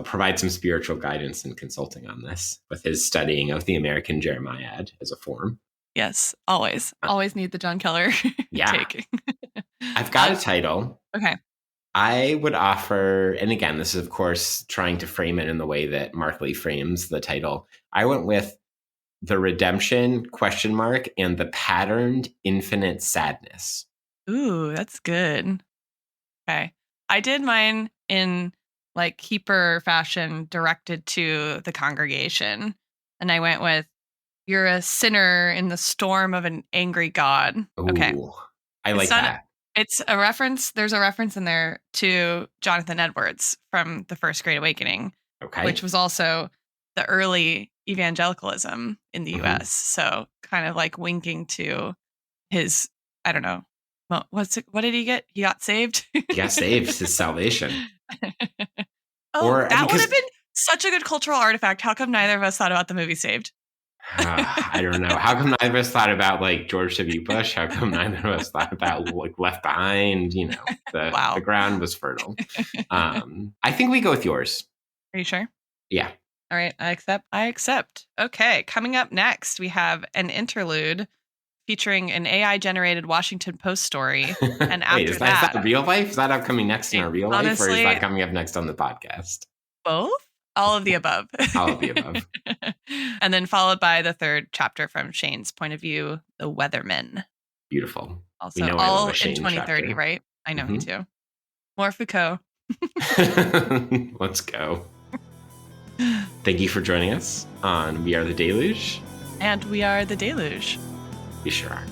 [SPEAKER 1] provide some spiritual guidance and consulting on this with his studying of the American Jeremiad as a form.
[SPEAKER 2] Yes, always. Always need the John Keller take.
[SPEAKER 1] I've got a title.
[SPEAKER 2] Okay.
[SPEAKER 1] I would offer, and again, this is, of course, trying to frame it in the way that Markley frames the title. I went with The Redemption, ? And the Patterned Infinite Sadness.
[SPEAKER 2] Ooh, that's good. Okay. I did mine in like Keeper fashion, directed to the congregation. And I went with You're a sinner in the storm of an angry god.
[SPEAKER 1] Ooh,
[SPEAKER 2] okay.
[SPEAKER 1] I like that.
[SPEAKER 2] It's a reference. There's a reference in there to Jonathan Edwards from The First Great Awakening, which was also the early evangelicalism in the U.S. So kind of like winking to his, I don't know, what did he get? He got saved?
[SPEAKER 1] He got saved, his salvation.
[SPEAKER 2] That would have been such a good cultural artifact. How come neither of us thought about the movie Saved?
[SPEAKER 1] I don't know. How come neither of us thought about like George W. Bush? How come neither of us thought about like Left Behind? You know, the ground was fertile. I think we go with yours.
[SPEAKER 2] Are you sure?
[SPEAKER 1] Yeah.
[SPEAKER 2] All right. I accept. Okay. Coming up next, we have an interlude featuring an AI-generated Washington Post story. And after
[SPEAKER 1] Wait, is that real life? Is that coming next in our real life, or is that coming up next on the podcast?
[SPEAKER 2] Both? All of the above.
[SPEAKER 1] All of the above.
[SPEAKER 2] And then followed by the third chapter from Shane's point of view, The Weathermen.
[SPEAKER 1] Beautiful.
[SPEAKER 2] Also, all in 2030, chapter. Right? I know, me too. More Foucault.
[SPEAKER 1] Let's go. Thank you for joining us on We Are the Deluge.
[SPEAKER 2] And we are the Deluge.
[SPEAKER 1] We sure are.